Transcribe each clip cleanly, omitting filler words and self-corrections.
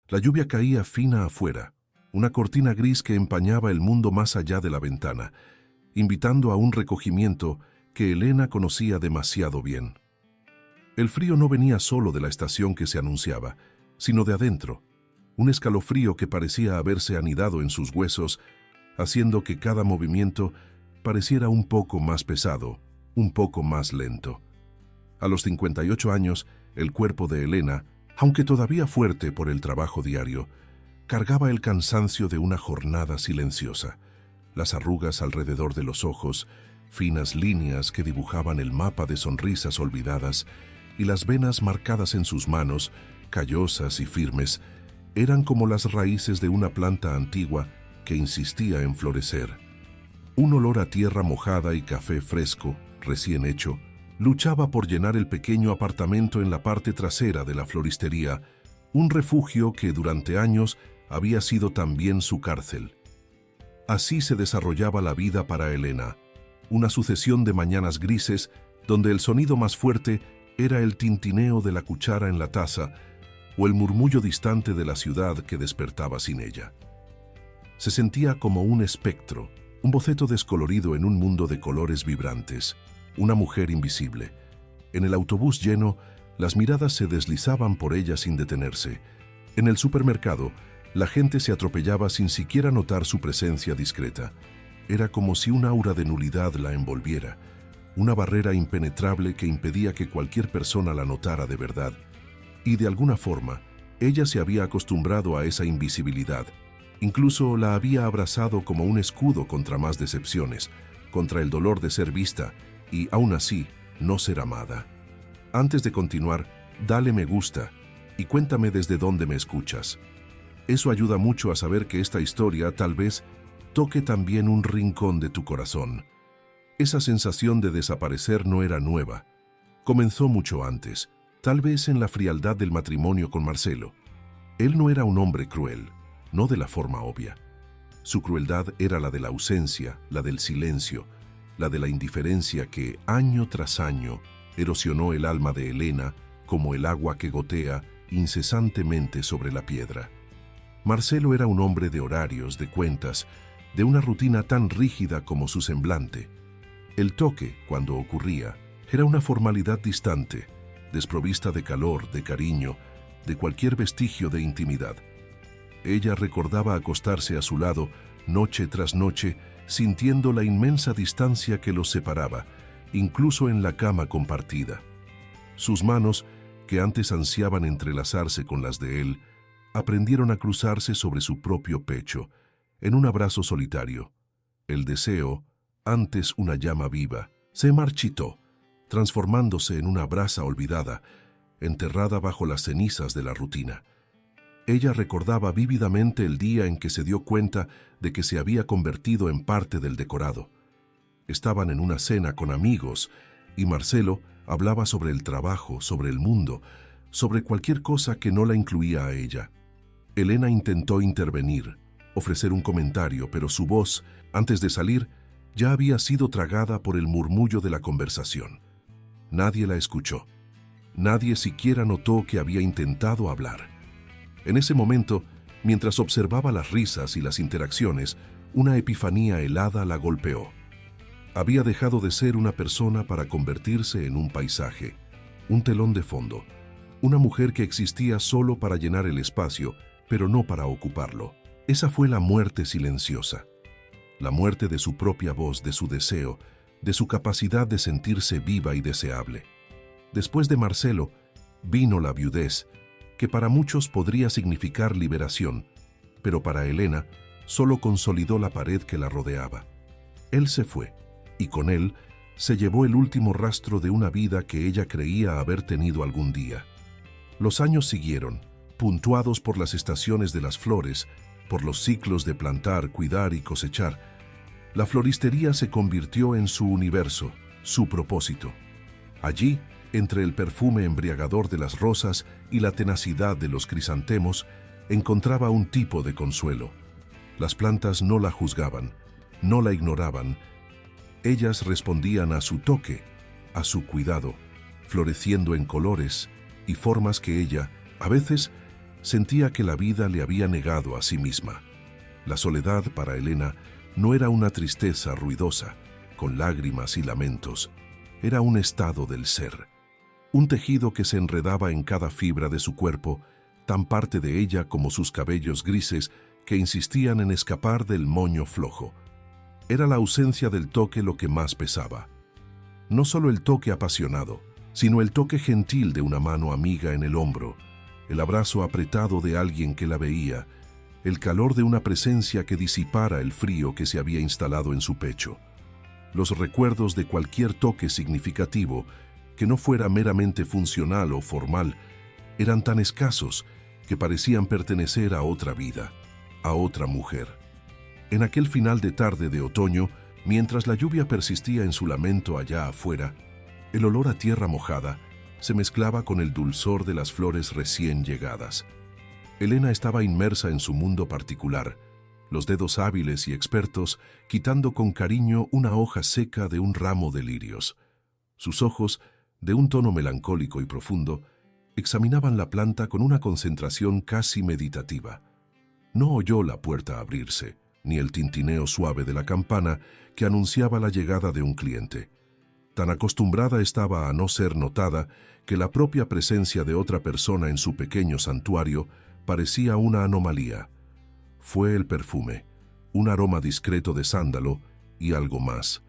La lluvia caía fina afuera, una cortina gris que empañaba el mundo más allá de la ventana, invitando a un recogimiento que Elena conocía demasiado bien. El frío no venía solo de la estación que se anunciaba, sino de adentro, un escalofrío que parecía haberse anidado en sus huesos, haciendo que cada movimiento pareciera un poco más pesado, un poco más lento. A los 58 años, el cuerpo de Elena, aunque todavía fuerte por el trabajo diario, cargaba el cansancio de una jornada silenciosa. Las arrugas alrededor de los ojos, finas líneas que dibujaban el mapa de sonrisas olvidadas, y las venas marcadas en sus manos, callosas y firmes, eran como las raíces de una planta antigua que insistía en florecer. Un olor a tierra mojada y café fresco, recién hecho, luchaba por llenar el pequeño apartamento en la parte trasera de la floristería, un refugio que durante años había sido también su cárcel. Así se desarrollaba la vida para Elena, una sucesión de mañanas grises donde el sonido más fuerte era el tintineo de la cuchara en la taza o el murmullo distante de la ciudad que despertaba sin ella. Se sentía como un espectro, un boceto descolorido en un mundo de colores vibrantes, una mujer invisible. En el autobús lleno, las miradas se deslizaban por ella sin detenerse. En el supermercado, la gente se atropellaba sin siquiera notar su presencia discreta. Era como si un aura de nulidad la envolviera, una barrera impenetrable que impedía que cualquier persona la notara de verdad. Y de alguna forma, ella se había acostumbrado a esa invisibilidad. Incluso la había abrazado como un escudo contra más decepciones, contra el dolor de ser vista y, aún así, no ser amada. Antes de continuar, dale me gusta y cuéntame desde dónde me escuchas. Eso ayuda mucho a saber que esta historia tal vez toque también un rincón de tu corazón. Esa sensación de desaparecer no era nueva. Comenzó mucho antes, tal vez en la frialdad del matrimonio con Marcelo. Él no era un hombre cruel, no de la forma obvia. Su crueldad era la de la ausencia, la del silencio, la de la indiferencia que, año tras año, erosionó el alma de Elena como el agua que gotea incesantemente sobre la piedra. Marcelo era un hombre de horarios, de cuentas, de una rutina tan rígida como su semblante. El toque, cuando ocurría, era una formalidad distante, desprovista de calor, de cariño, de cualquier vestigio de intimidad. Ella recordaba acostarse a su lado noche tras noche, sintiendo la inmensa distancia que los separaba, incluso en la cama compartida. Sus manos, que antes ansiaban entrelazarse con las de él, aprendieron a cruzarse sobre su propio pecho, en un abrazo solitario. El deseo, antes una llama viva, se marchitó, transformándose en una brasa olvidada, enterrada bajo las cenizas de la rutina. Ella recordaba vívidamente el día en que se dio cuenta de que se había convertido en parte del decorado. Estaban en una cena con amigos y Marcelo hablaba sobre el trabajo, sobre el mundo, sobre cualquier cosa que no la incluía a ella. Elena intentó intervenir, ofrecer un comentario, pero su voz, antes de salir, ya había sido tragada por el murmullo de la conversación. Nadie la escuchó. Nadie siquiera notó que había intentado hablar. En ese momento, mientras observaba las risas y las interacciones, una epifanía helada la golpeó. Había dejado de ser una persona para convertirse en un paisaje, un telón de fondo, una mujer que existía solo para llenar el espacio, pero no para ocuparlo. Esa fue la muerte silenciosa, la muerte de su propia voz, de su deseo, de su capacidad de sentirse viva y deseable. Después de Marcelo, vino la viudez, que para muchos podría significar liberación, pero para Elena solo consolidó la pared que la rodeaba. Él se fue, y con él se llevó el último rastro de una vida que ella creía haber tenido algún día. Los años siguieron, puntuados por las estaciones de las flores, por los ciclos de plantar, cuidar y cosechar. La floristería se convirtió en su universo, su propósito. Allí, entre el perfume embriagador de las rosas y la tenacidad de los crisantemos, encontraba un tipo de consuelo. Las plantas no la juzgaban, no la ignoraban. Ellas respondían a su toque, a su cuidado, floreciendo en colores y formas que ella, a veces, Sentía que la vida le había negado a sí misma. La soledad para Elena no era una tristeza ruidosa, con lágrimas y lamentos. Era un estado del ser, un tejido que se enredaba en cada fibra de su cuerpo, tan parte de ella como sus cabellos grises que insistían en escapar del moño flojo. Era la ausencia del toque lo que más pesaba. No solo el toque apasionado, sino el toque gentil de una mano amiga en el hombro, el abrazo apretado de alguien que la veía, el calor de una presencia que disipara el frío que se había instalado en su pecho. Los recuerdos de cualquier toque significativo, que no fuera meramente funcional o formal, eran tan escasos que parecían pertenecer a otra vida, a otra mujer. En aquel final de tarde de otoño, mientras la lluvia persistía en su lamento allá afuera, el olor a tierra mojada se mezclaba con el dulzor de las flores recién llegadas. Elena estaba inmersa en su mundo particular, los dedos hábiles y expertos quitando con cariño una hoja seca de un ramo de lirios. Sus ojos, de un tono melancólico y profundo, examinaban la planta con una concentración casi meditativa. No oyó la puerta abrirse, ni el tintineo suave de la campana que anunciaba la llegada de un cliente. Tan acostumbrada estaba a no ser notada que la propia presencia de otra persona en su pequeño santuario parecía una anomalía. Fue el perfume, un aroma discreto de sándalo y algo más,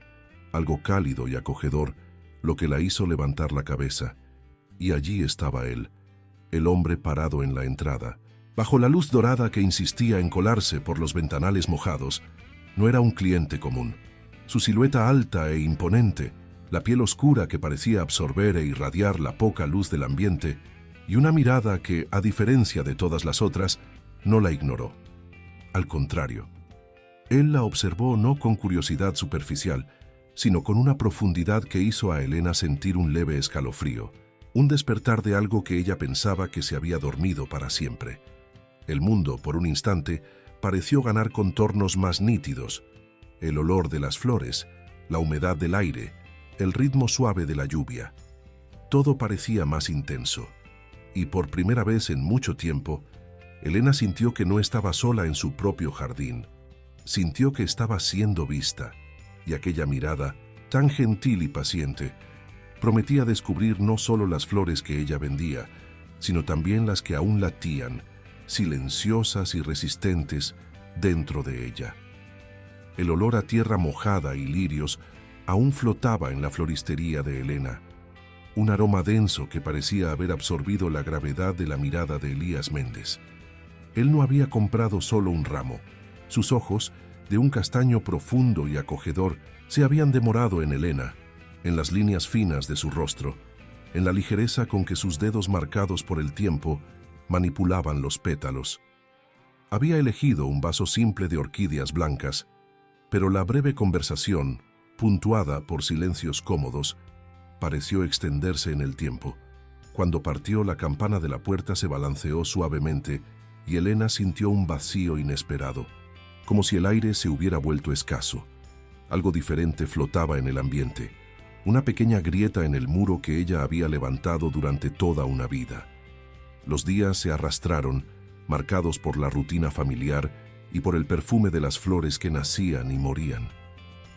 algo cálido y acogedor, lo que la hizo levantar la cabeza. Y allí estaba él, el hombre parado en la entrada. Bajo la luz dorada que insistía en colarse por los ventanales mojados, no era un cliente común. Su silueta alta e imponente, la piel oscura que parecía absorber e irradiar la poca luz del ambiente, y una mirada que, a diferencia de todas las otras, no la ignoró. Al contrario, él la observó no con curiosidad superficial, sino con una profundidad que hizo a Elena sentir un leve escalofrío, un despertar de algo que ella pensaba que se había dormido para siempre. El mundo, por un instante, pareció ganar contornos más nítidos. El olor de las flores, la humedad del aire, el ritmo suave de la lluvia. Todo parecía más intenso. Y por primera vez en mucho tiempo, Elena sintió que no estaba sola en su propio jardín. Sintió que estaba siendo vista, y aquella mirada, tan gentil y paciente, prometía descubrir no solo las flores que ella vendía, sino también las que aún latían, silenciosas y resistentes, dentro de ella. El olor a tierra mojada y lirios aún flotaba en la floristería de Elena, un aroma denso que parecía haber absorbido la gravedad de la mirada de Elías Méndez. Él no había comprado solo un ramo. Sus ojos, de un castaño profundo y acogedor, se habían demorado en Elena, en las líneas finas de su rostro, en la ligereza con que sus dedos marcados por el tiempo manipulaban los pétalos. Había elegido un vaso simple de orquídeas blancas, pero la breve conversación, puntuada por silencios cómodos, pareció extenderse en el tiempo. Cuando partió, la campana de la puerta se balanceó suavemente y Elena sintió un vacío inesperado, como si el aire se hubiera vuelto escaso. Algo diferente flotaba en el ambiente, una pequeña grieta en el muro que ella había levantado durante toda una vida. Los días se arrastraron, marcados por la rutina familiar y por el perfume de las flores que nacían y morían.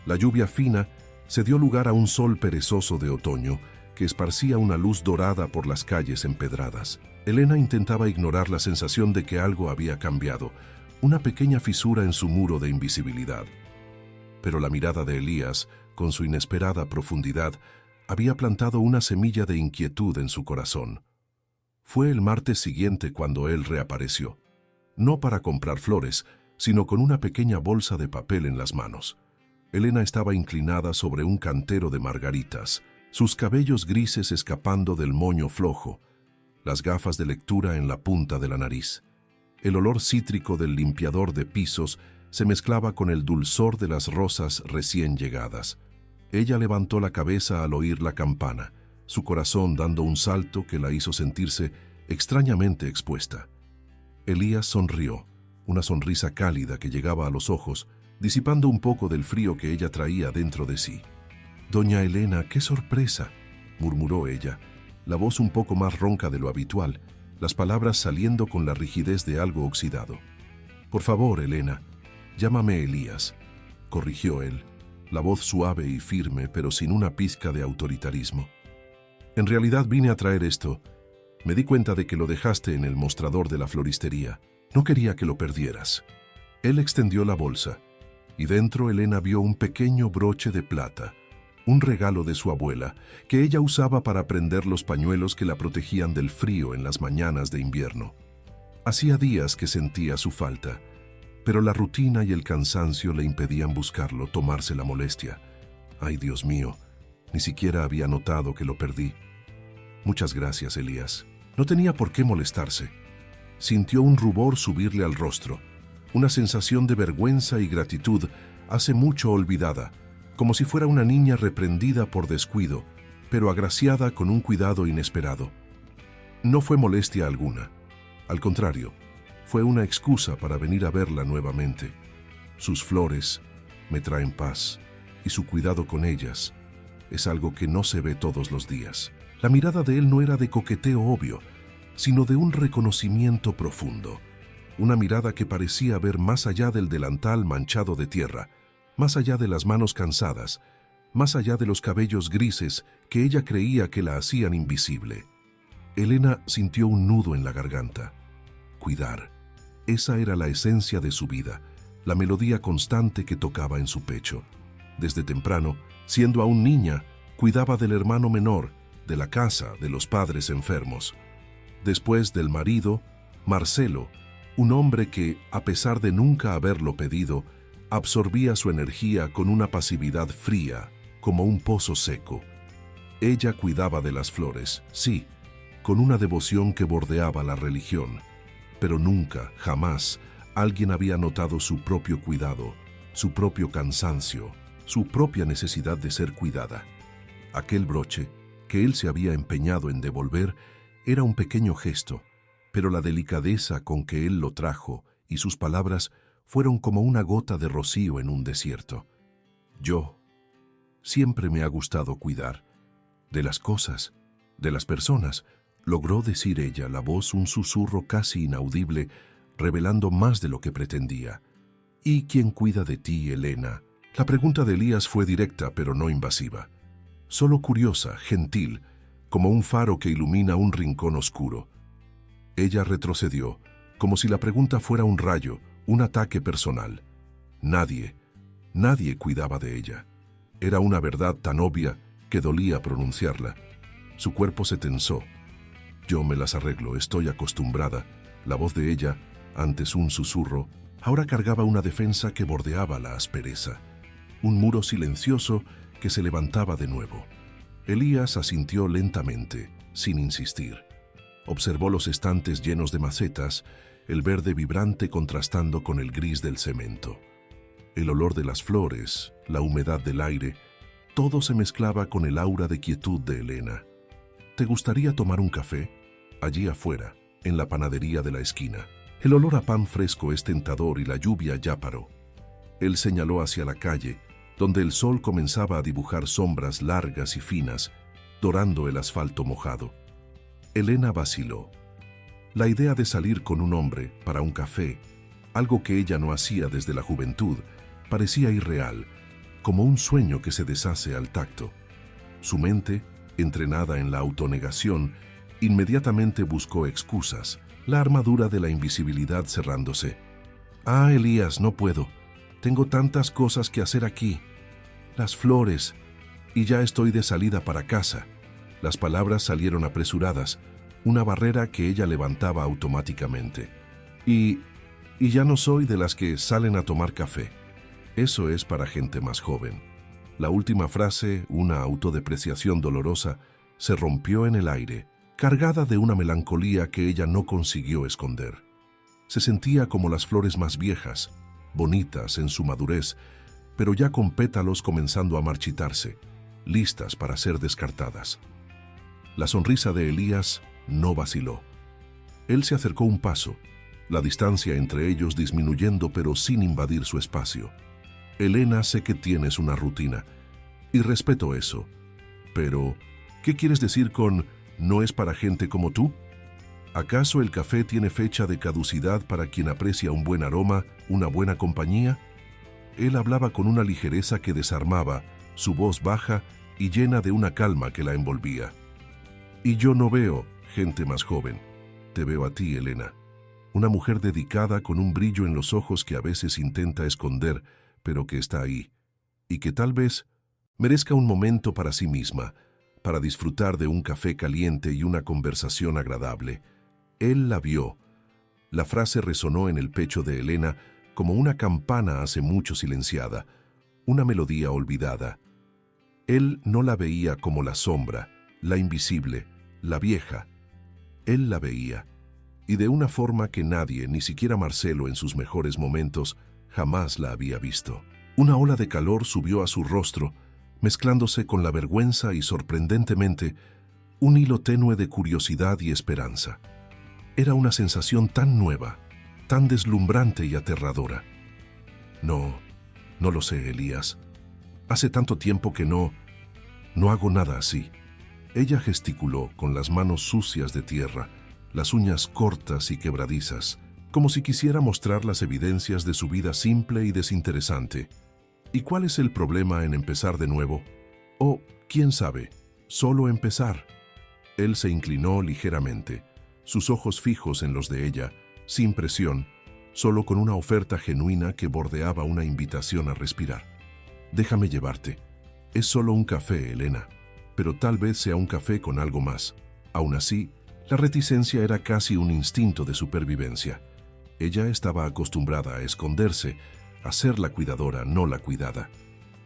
La lluvia fina se dio lugar a un sol perezoso de otoño que esparcía una luz dorada por las calles empedradas. Elena intentaba ignorar la sensación de que algo había cambiado, una pequeña fisura en su muro de invisibilidad. Pero la mirada de Elías, con su inesperada profundidad, había plantado una semilla de inquietud en su corazón. Fue el martes siguiente cuando él reapareció, no para comprar flores, sino con una pequeña bolsa de papel en las manos. Elena estaba inclinada sobre un cantero de margaritas, sus cabellos grises escapando del moño flojo, las gafas de lectura en la punta de la nariz. El olor cítrico del limpiador de pisos se mezclaba con el dulzor de las rosas recién llegadas. Ella levantó la cabeza al oír la campana, su corazón dando un salto que la hizo sentirse extrañamente expuesta. Elías sonrió, una sonrisa cálida que llegaba a los ojos, disipando un poco del frío que ella traía dentro de sí. «Doña Elena, qué sorpresa», murmuró ella, la voz un poco más ronca de lo habitual, las palabras saliendo con la rigidez de algo oxidado. «Por favor, Elena, llámame Elías», corrigió él, la voz suave y firme, pero sin una pizca de autoritarismo. «En realidad vine a traer esto. Me di cuenta de que lo dejaste en el mostrador de la floristería. No quería que lo perdieras». Él extendió la bolsa, y dentro Elena vio un pequeño broche de plata, un regalo de su abuela, que ella usaba para prender los pañuelos que la protegían del frío en las mañanas de invierno. Hacía días que sentía su falta, pero la rutina y el cansancio le impedían buscarlo, tomarse la molestia. «Ay, Dios mío, ni siquiera había notado que lo perdí». «Muchas gracias, Elías». No tenía por qué molestarse. Sintió un rubor subirle al rostro, una sensación de vergüenza y gratitud hace mucho olvidada, como si fuera una niña reprendida por descuido, pero agraciada con un cuidado inesperado. No fue molestia alguna. Al contrario, fue una excusa para venir a verla nuevamente. Sus flores me traen paz, y su cuidado con ellas es algo que no se ve todos los días. La mirada de él no era de coqueteo obvio, sino de un reconocimiento profundo. Una mirada que parecía ver más allá del delantal manchado de tierra, más allá de las manos cansadas, más allá de los cabellos grises que ella creía que la hacían invisible. Elena sintió un nudo en la garganta. Cuidar. Esa era la esencia de su vida, la melodía constante que tocaba en su pecho. Desde temprano, siendo aún niña, cuidaba del hermano menor, de la casa, de los padres enfermos. Después del marido, Marcelo, un hombre que, a pesar de nunca haberlo pedido, absorbía su energía con una pasividad fría, como un pozo seco. Ella cuidaba de las flores, sí, con una devoción que bordeaba la religión, pero nunca, jamás, alguien había notado su propio cuidado, su propio cansancio, su propia necesidad de ser cuidada. Aquel broche, que él se había empeñado en devolver, era un pequeño gesto, pero la delicadeza con que él lo trajo y sus palabras fueron como una gota de rocío en un desierto. Siempre me ha gustado cuidar de las cosas, de las personas, logró decir ella, la voz un susurro casi inaudible, revelando más de lo que pretendía. «¿Y quién cuida de ti, Elena?». La pregunta de Elías fue directa, pero no invasiva. Solo curiosa, gentil, como un faro que ilumina un rincón oscuro. Ella retrocedió, como si la pregunta fuera un rayo, un ataque personal. Nadie cuidaba de ella. Era una verdad tan obvia que dolía pronunciarla. Su cuerpo se tensó. «Yo me las arreglo, estoy acostumbrada». La voz de ella, antes un susurro, ahora cargaba una defensa que bordeaba la aspereza. Un muro silencioso que se levantaba de nuevo. Elías asintió lentamente, sin insistir. Observó los estantes llenos de macetas, el verde vibrante contrastando con el gris del cemento. El olor de las flores, la humedad del aire, todo se mezclaba con el aura de quietud de Elena. «¿Te gustaría tomar un café?». Allí afuera, en la panadería de la esquina. El olor a pan fresco es tentador y la lluvia ya paró. Él señaló hacia la calle, donde el sol comenzaba a dibujar sombras largas y finas, dorando el asfalto mojado. Elena vaciló. La idea de salir con un hombre para un café, algo que ella no hacía desde la juventud, parecía irreal, como un sueño que se deshace al tacto. Su mente, entrenada en la autonegación, inmediatamente buscó excusas, la armadura de la invisibilidad cerrándose. «Ah, Elías, no puedo. Tengo tantas cosas que hacer aquí. Las flores. Y ya estoy de salida para casa». Las palabras salieron apresuradas, una barrera que ella levantaba automáticamente. Y ya no soy de las que salen a tomar café. Eso es para gente más joven». La última frase, una autodepreciación dolorosa, se rompió en el aire, cargada de una melancolía que ella no consiguió esconder. Se sentía como las flores más viejas, bonitas en su madurez, pero ya con pétalos comenzando a marchitarse, listas para ser descartadas. La sonrisa de Elías no vaciló. Él se acercó un paso, la distancia entre ellos disminuyendo pero sin invadir su espacio. «Elena, sé que tienes una rutina, y respeto eso, pero ¿qué quieres decir con «no es para gente como tú»?» ¿Acaso el café tiene fecha de caducidad para quien aprecia un buen aroma, una buena compañía? Él hablaba con una ligereza que desarmaba, su voz baja y llena de una calma que la envolvía. Y yo no veo gente más joven. Te veo a ti, Elena. Una mujer dedicada con un brillo en los ojos que a veces intenta esconder, pero que está ahí. Y que tal vez merezca un momento para sí misma, para disfrutar de un café caliente y una conversación agradable. Él la vio. La frase resonó en el pecho de Elena como una campana hace mucho silenciada, una melodía olvidada. Él no la veía como la sombra, la invisible, la vieja. Él la veía, y de una forma que nadie, ni siquiera Marcelo en sus mejores momentos, jamás la había visto. Una ola de calor subió a su rostro, mezclándose con la vergüenza y, sorprendentemente, un hilo tenue de curiosidad y esperanza. Era una sensación tan nueva, tan deslumbrante y aterradora. No lo sé, Elías. Hace tanto tiempo que no hago nada así. Ella gesticuló con las manos sucias de tierra, las uñas cortas y quebradizas, como si quisiera mostrar las evidencias de su vida simple y desinteresante. ¿Y cuál es el problema en empezar de nuevo? O, quién sabe, solo empezar. Él se inclinó ligeramente, sus ojos fijos en los de ella, sin presión, solo con una oferta genuina que bordeaba una invitación a respirar. Déjame llevarte. Es solo un café, Elena, pero tal vez sea un café con algo más. Aún así, la reticencia era casi un instinto de supervivencia. Ella estaba acostumbrada a esconderse, a ser la cuidadora, no la cuidada.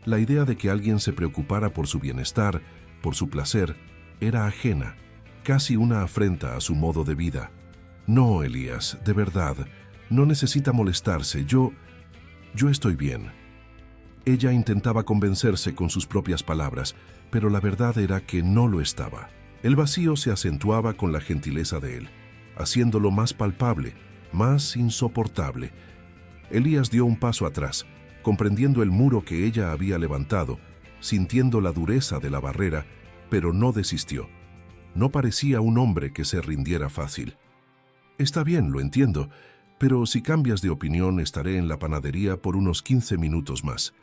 La idea de que alguien se preocupara por su bienestar, por su placer, era ajena, casi una afrenta a su modo de vida. No, Elías, de verdad, no necesita molestarse, yo estoy bien. Ella intentaba convencerse con sus propias palabras, pero la verdad era que no lo estaba. El vacío se acentuaba con la gentileza de él, haciéndolo más palpable, más insoportable. Elías dio un paso atrás, comprendiendo el muro que ella había levantado, sintiendo la dureza de la barrera, pero no desistió. No parecía un hombre que se rindiera fácil. Está bien, lo entiendo, pero si cambias de opinión estaré en la panadería por unos 15 minutos más.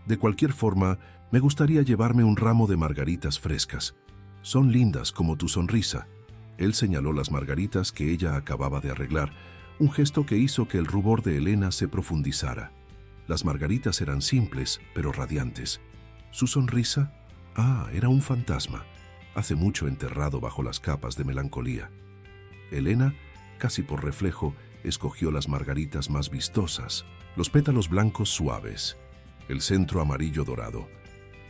De cualquier forma, me gustaría llevarme un ramo de margaritas frescas. Son lindas como tu sonrisa. Él señaló las margaritas que ella acababa de arreglar, un gesto que hizo que el rubor de Elena se profundizara. Las margaritas eran simples, pero radiantes. Su sonrisa, era un fantasma, hace mucho enterrado bajo las capas de melancolía. Elena, casi por reflejo, escogió las margaritas más vistosas, los pétalos blancos suaves, el centro amarillo dorado.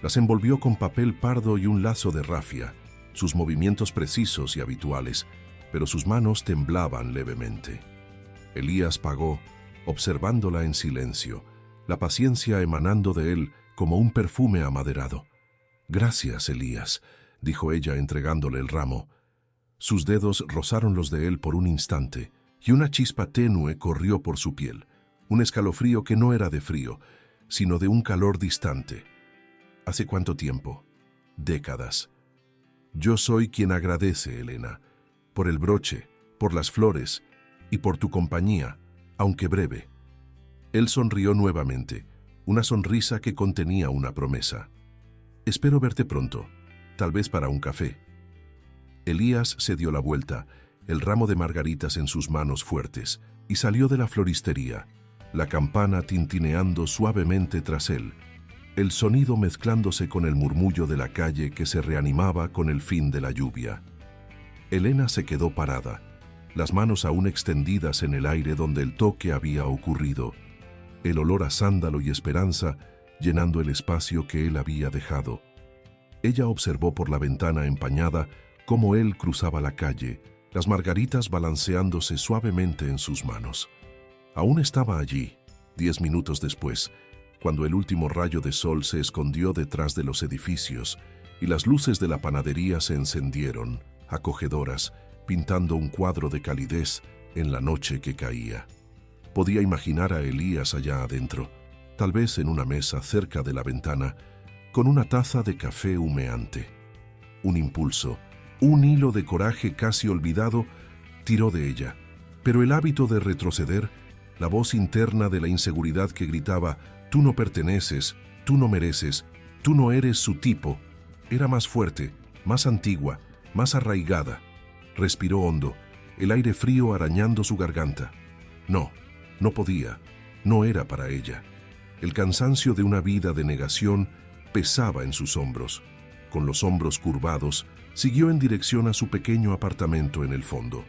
Las envolvió con papel pardo y un lazo de rafia, sus movimientos precisos y habituales, pero sus manos temblaban levemente. Elías pagó, observándola en silencio, la paciencia emanando de él como un perfume amaderado. «Gracias, Elías», dijo ella entregándole el ramo. Sus dedos rozaron los de él por un instante, y una chispa tenue corrió por su piel, un escalofrío que no era de frío, sino de un calor distante. ¿Hace cuánto tiempo? Décadas. Yo soy quien agradece, Elena, por el broche, por las flores y por tu compañía, aunque breve. Él sonrió nuevamente, una sonrisa que contenía una promesa. Espero verte pronto, tal vez para un café. Elías se dio la vuelta, el ramo de margaritas en sus manos fuertes, y salió de la floristería, la campana tintineando suavemente tras él, el sonido mezclándose con el murmullo de la calle que se reanimaba con el fin de la lluvia. Elena se quedó parada, las manos aún extendidas en el aire donde el toque había ocurrido, el olor a sándalo y esperanza llenando el espacio que él había dejado. Ella observó por la ventana empañada cómo él cruzaba la calle, las margaritas balanceándose suavemente en sus manos. Aún estaba allí, 10 minutos después, cuando el último rayo de sol se escondió detrás de los edificios y las luces de la panadería se encendieron, acogedoras, pintando un cuadro de calidez en la noche que caía. Podía imaginar a Elías allá adentro, tal vez en una mesa cerca de la ventana, con una taza de café humeante. Un impulso, un hilo de coraje casi olvidado, Tiró de ella, pero el hábito de retroceder, la voz interna de la inseguridad que gritaba, «Tú no perteneces, tú no mereces, tú no eres su tipo», era más fuerte, más antigua, más arraigada. Respiró hondo, el aire frío arañando su garganta. No, no podía, no era para ella. El cansancio de una vida de negación pesaba en sus hombros. Con los hombros curvados, siguió en dirección a su pequeño apartamento en el fondo.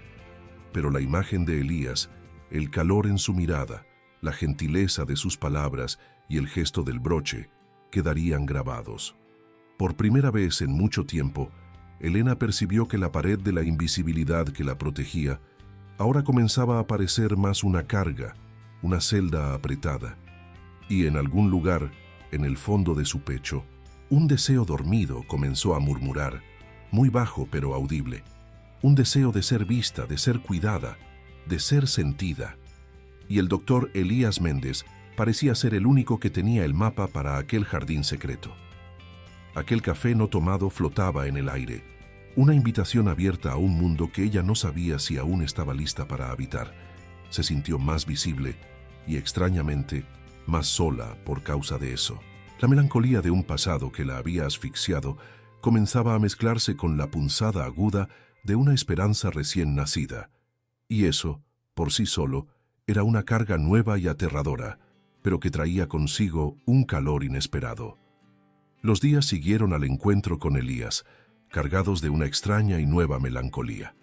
Pero la imagen de Elías, el calor en su mirada, la gentileza de sus palabras y el gesto del broche quedarían grabados. Por primera vez en mucho tiempo, Elena percibió que la pared de la invisibilidad que la protegía ahora comenzaba a parecer más una carga, una celda apretada. Y en algún lugar, en el fondo de su pecho, un deseo dormido comenzó a murmurar, muy bajo pero audible. Un deseo de ser vista, de ser cuidada, de ser sentida. Y el doctor Elías Méndez parecía ser el único que tenía el mapa para aquel jardín secreto. Aquel café no tomado flotaba en el aire, una invitación abierta a un mundo que ella no sabía si aún estaba lista para habitar. Se sintió más visible y, extrañamente, más sola por causa de eso. La melancolía de un pasado que la había asfixiado comenzaba a mezclarse con la punzada aguda de una esperanza recién nacida. Y eso, por sí solo, era una carga nueva y aterradora, pero que traía consigo un calor inesperado. Los días siguieron al encuentro con Elías, cargados de una extraña y nueva melancolía.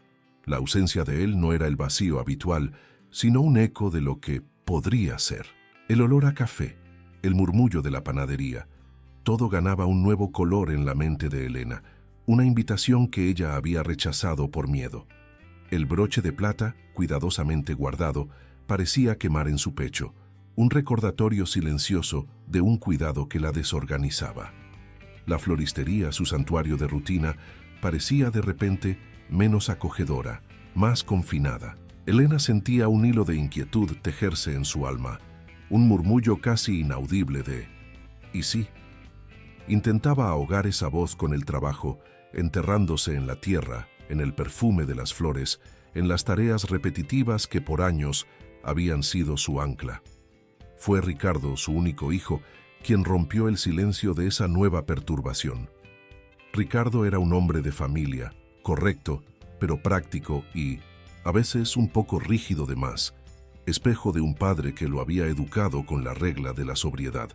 La ausencia de él no era el vacío habitual, sino un eco de lo que podría ser. El olor a café, el murmullo de la panadería, todo ganaba un nuevo color en la mente de Elena, una invitación que ella había rechazado por miedo. El broche de plata, cuidadosamente guardado, parecía quemar en su pecho, un recordatorio silencioso de un cuidado que la desorganizaba. La floristería, su santuario de rutina, parecía de repente menos acogedora, más confinada. Elena sentía un hilo de inquietud tejerse en su alma, un murmullo casi inaudible de «¿y sí?». Intentaba ahogar esa voz con el trabajo, enterrándose en la tierra, en el perfume de las flores, en las tareas repetitivas que por años habían sido su ancla. Fue Ricardo, su único hijo, quien rompió el silencio de esa nueva perturbación. Ricardo era un hombre de familia, correcto, pero práctico y, a veces, un poco rígido de más, espejo de un padre que lo había educado con la regla de la sobriedad.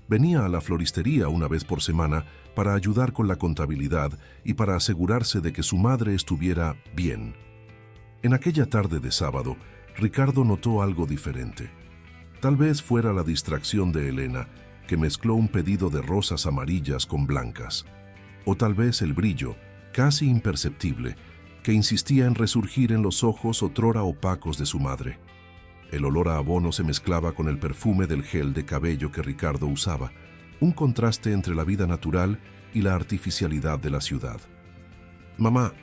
Venía a la floristería una vez por semana para ayudar con la contabilidad y para asegurarse de que su madre estuviera bien. En aquella tarde de sábado, Ricardo notó algo diferente. Tal vez fuera la distracción de Elena, que mezcló un pedido de rosas amarillas con blancas. O tal vez el brillo, casi imperceptible, que insistía en resurgir en los ojos otrora opacos de su madre. El olor a abono se mezclaba con el perfume del gel de cabello que Ricardo usaba, un contraste entre la vida natural y la artificialidad de la ciudad. «Mamá,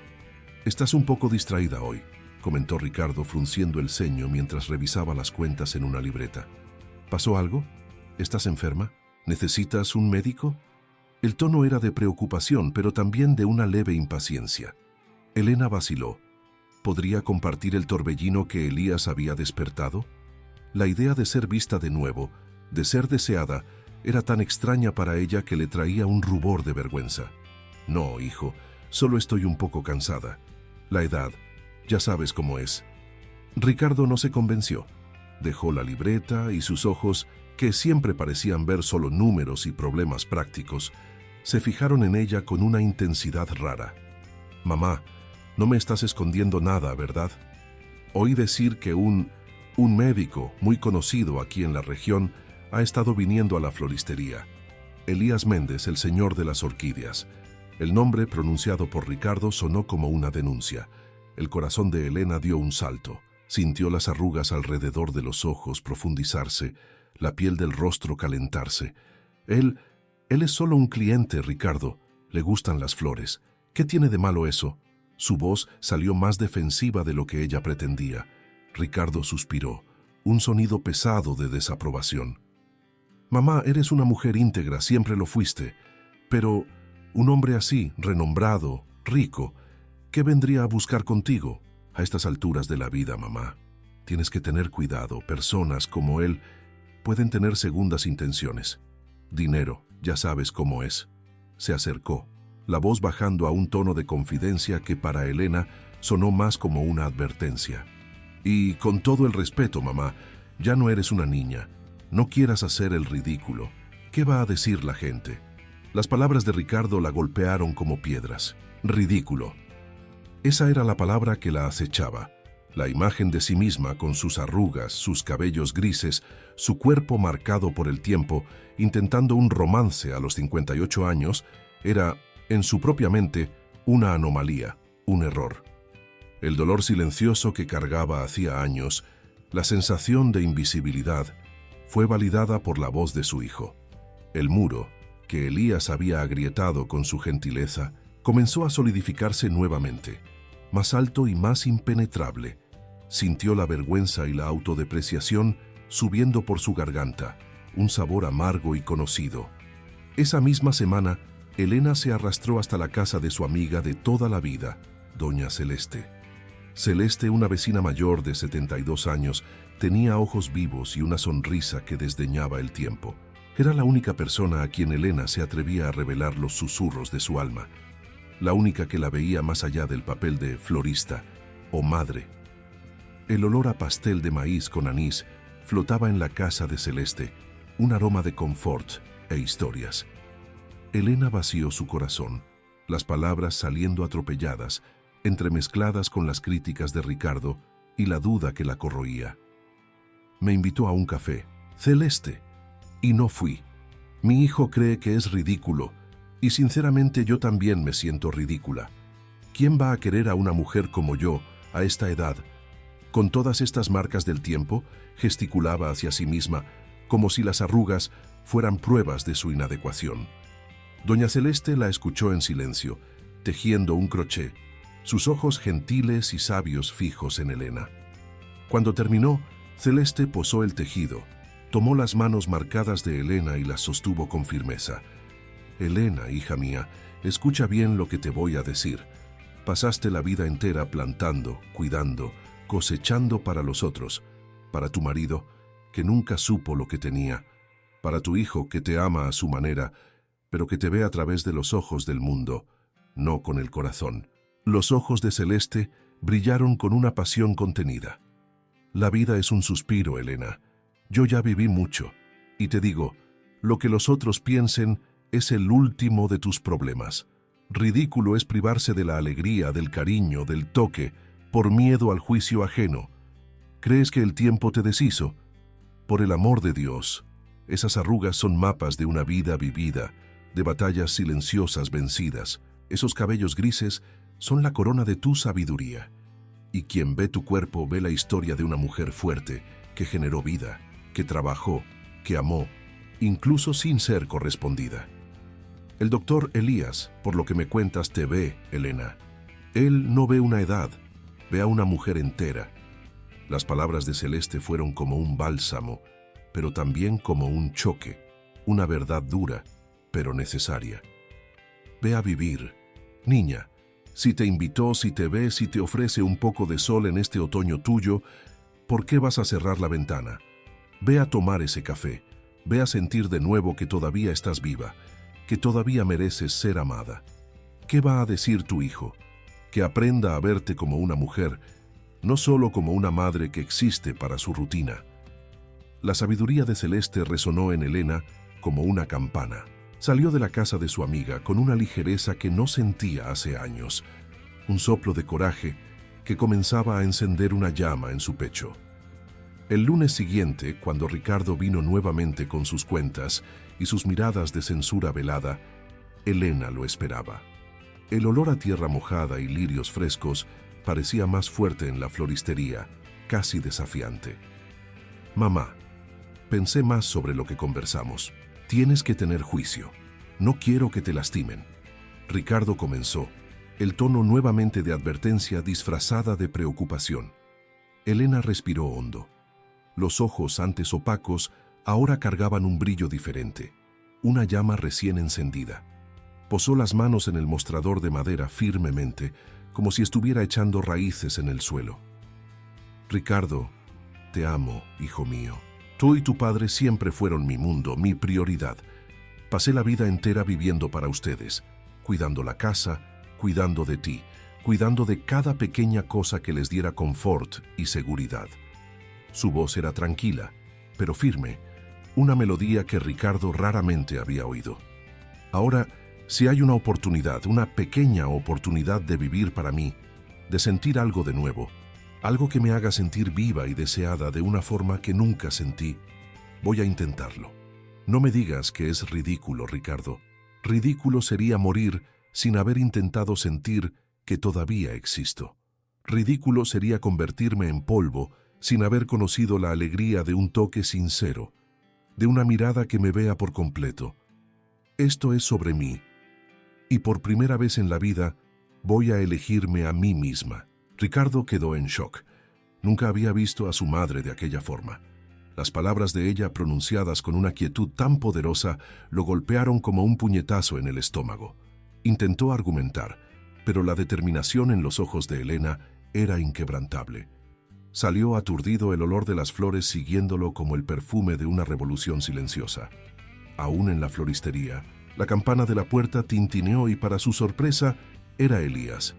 estás un poco distraída hoy», comentó Ricardo frunciendo el ceño mientras revisaba las cuentas en una libreta. «¿Pasó algo? ¿Estás enferma? ¿Necesitas un médico?». El tono era de preocupación, pero también de una leve impaciencia. Elena vaciló. ¿Podría compartir el torbellino que Elías había despertado? La idea de ser vista de nuevo, de ser deseada, era tan extraña para ella que le traía un rubor de vergüenza. «No, hijo, solo estoy un poco cansada. La edad, ya sabes cómo es». Ricardo no se convenció. Dejó la libreta y sus ojos, que siempre parecían ver solo números y problemas prácticos, se fijaron en ella con una intensidad rara. «Mamá, no me estás escondiendo nada, ¿verdad? Oí decir que un médico muy conocido aquí en la región ha estado viniendo a la floristería. Elías Méndez, el señor de las orquídeas». El nombre pronunciado por Ricardo sonó como una denuncia. El corazón de Elena dio un salto. Sintió las arrugas alrededor de los ojos profundizarse, la piel del rostro calentarse. Él es solo un cliente, Ricardo. Le gustan las flores. ¿Qué tiene de malo eso? Su voz salió más defensiva de lo que ella pretendía. Ricardo suspiró, un sonido pesado de desaprobación. «Mamá, eres una mujer íntegra, siempre lo fuiste. Pero un hombre así, renombrado, rico, ¿qué vendría a buscar contigo? A estas alturas de la vida, mamá, tienes que tener cuidado. Personas como él pueden tener segundas intenciones. Dinero, ya sabes cómo es. Se acercó, la voz bajando a un tono de confidencia que para Elena sonó más como una advertencia. Y con todo el respeto, mamá, ya no eres una niña. No quieras hacer el ridículo. ¿Qué va a decir la gente? Las palabras de Ricardo la golpearon como piedras. Ridículo. Esa era la palabra que la acechaba. La imagen de sí misma con sus arrugas, sus cabellos grises, su cuerpo marcado por el tiempo, intentando un romance a los 58 años, era, en su propia mente, una anomalía, un error. El dolor silencioso que cargaba hacía años, la sensación de invisibilidad, fue validada por la voz de su hijo. El muro, que Elías había agrietado con su gentileza, comenzó a solidificarse nuevamente, más alto y más impenetrable. Sintió la vergüenza y la autodepreciación subiendo por su garganta, un sabor amargo y conocido. Esa misma semana, Elena se arrastró hasta la casa de su amiga de toda la vida, doña Celeste. Celeste, una vecina mayor de 72 años, tenía ojos vivos y una sonrisa que desdeñaba el tiempo. Era la única persona a quien Elena se atrevía a revelar los susurros de su alma, la única que la veía más allá del papel de florista o madre. El olor a pastel de maíz con anís flotaba en la casa de Celeste, un aroma de confort e historias. Elena vació su corazón, las palabras saliendo atropelladas, entremezcladas con las críticas de Ricardo y la duda que la corroía. Me invitó a un café, Celeste, y no fui. Mi hijo cree que es ridículo, y sinceramente yo también me siento ridícula. ¿Quién va a querer a una mujer como yo, a esta edad? Con todas estas marcas del tiempo, gesticulaba hacia sí misma, como si las arrugas fueran pruebas de su inadecuación. Doña Celeste la escuchó en silencio, tejiendo un crochet, sus ojos gentiles y sabios fijos en Elena. Cuando terminó, Celeste posó el tejido, tomó las manos marcadas de Elena y las sostuvo con firmeza. Elena, hija mía, escucha bien lo que te voy a decir. Pasaste la vida entera plantando, cuidando, cosechando para los otros, para tu marido, que nunca supo lo que tenía, para tu hijo que te ama a su manera, pero que te ve a través de los ojos del mundo, no con el corazón. Los ojos de Celeste brillaron con una pasión contenida. La vida es un suspiro, Elena. Yo ya viví mucho, y te digo, lo que los otros piensen es el último de tus problemas. Ridículo es privarse de la alegría, del cariño, del toque, por miedo al juicio ajeno. ¿Crees que el tiempo te deshizo? Por el amor de Dios, esas arrugas son mapas de una vida vivida, de batallas silenciosas vencidas. Esos cabellos grises son la corona de tu sabiduría. Y quien ve tu cuerpo ve la historia de una mujer fuerte, que generó vida, que trabajó, que amó, incluso sin ser correspondida. El doctor Elías, por lo que me cuentas, te ve, Elena. Él no ve una edad, ve a una mujer entera. Las palabras de Celeste fueron como un bálsamo, pero también como un choque, una verdad dura, pero necesaria. Ve a vivir. Niña, si te invitó, si te ve, si te ofrece un poco de sol en este otoño tuyo, ¿por qué vas a cerrar la ventana? Ve a tomar ese café, ve a sentir de nuevo que todavía estás viva, que todavía mereces ser amada. ¿Qué va a decir tu hijo? Que aprenda a verte como una mujer, no solo como una madre que existe para su rutina. La sabiduría de Celeste resonó en Elena como una campana. Salió de la casa de su amiga con una ligereza que no sentía hace años, un soplo de coraje que comenzaba a encender una llama en su pecho. El lunes siguiente, cuando Ricardo vino nuevamente con sus cuentas y sus miradas de censura velada, Elena lo esperaba. El olor a tierra mojada y lirios frescos parecía más fuerte en la floristería, casi desafiante. Mamá, pensé más sobre lo que conversamos. Tienes que tener juicio. No quiero que te lastimen. Ricardo comenzó, el tono nuevamente de advertencia disfrazada de preocupación. Elena respiró hondo. Los ojos, antes opacos, ahora cargaban un brillo diferente, una llama recién encendida. Posó las manos en el mostrador de madera firmemente, como si estuviera echando raíces en el suelo. Ricardo, te amo, hijo mío. Tú y tu padre siempre fueron mi mundo, mi prioridad. Pasé la vida entera viviendo para ustedes, cuidando la casa, cuidando de ti, cuidando de cada pequeña cosa que les diera confort y seguridad. Su voz era tranquila, pero firme, una melodía que Ricardo raramente había oído. Ahora, si hay una oportunidad, una pequeña oportunidad de vivir para mí, de sentir algo de nuevo, algo que me haga sentir viva y deseada de una forma que nunca sentí, voy a intentarlo. No me digas que es ridículo, Ricardo. Ridículo sería morir sin haber intentado sentir que todavía existo. Ridículo sería convertirme en polvo sin haber conocido la alegría de un toque sincero, de una mirada que me vea por completo. Esto es sobre mí, y por primera vez en la vida voy a elegirme a mí misma. Ricardo quedó en shock. Nunca había visto a su madre de aquella forma. Las palabras de ella, pronunciadas con una quietud tan poderosa, lo golpearon como un puñetazo en el estómago. Intentó argumentar, pero la determinación en los ojos de Elena era inquebrantable. Salió aturdido, el olor de las flores siguiéndolo como el perfume de una revolución silenciosa. Aún en la floristería, la campana de la puerta tintineó y, para su sorpresa, era Elías.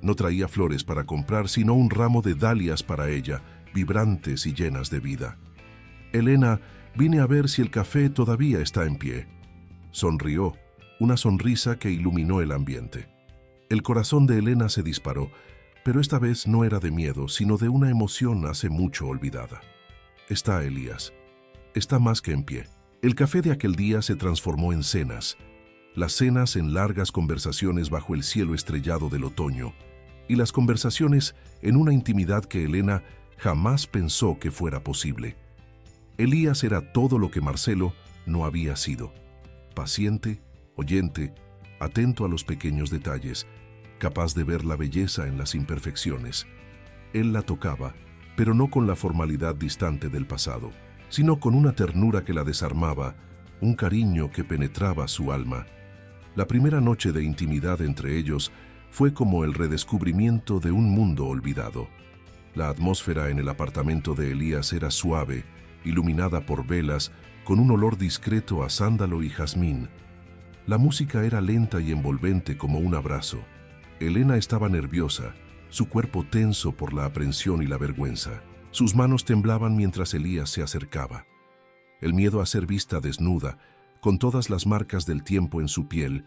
No traía flores para comprar, sino un ramo de dalias para ella, vibrantes y llenas de vida. Elena, vine a ver si el café todavía está en pie. Sonrió, una sonrisa que iluminó el ambiente. El corazón de Elena se disparó, pero esta vez no era de miedo, sino de una emoción hace mucho olvidada. Está Elías. Está más que en pie. El café de aquel día se transformó en cenas. Las cenas en largas conversaciones bajo el cielo estrellado del otoño, y las conversaciones en una intimidad que Elena jamás pensó que fuera posible. Elías era todo lo que Marcelo no había sido. Paciente, oyente, atento a los pequeños detalles, capaz de ver la belleza en las imperfecciones. Él la tocaba, pero no con la formalidad distante del pasado, sino con una ternura que la desarmaba, un cariño que penetraba su alma. La primera noche de intimidad entre ellos fue como el redescubrimiento de un mundo olvidado. La atmósfera en el apartamento de Elías era suave, iluminada por velas, con un olor discreto a sándalo y jazmín. La música era lenta y envolvente como un abrazo. Elena estaba nerviosa, su cuerpo tenso por la aprensión y la vergüenza. Sus manos temblaban mientras Elías se acercaba. El miedo a ser vista desnuda, con todas las marcas del tiempo en su piel,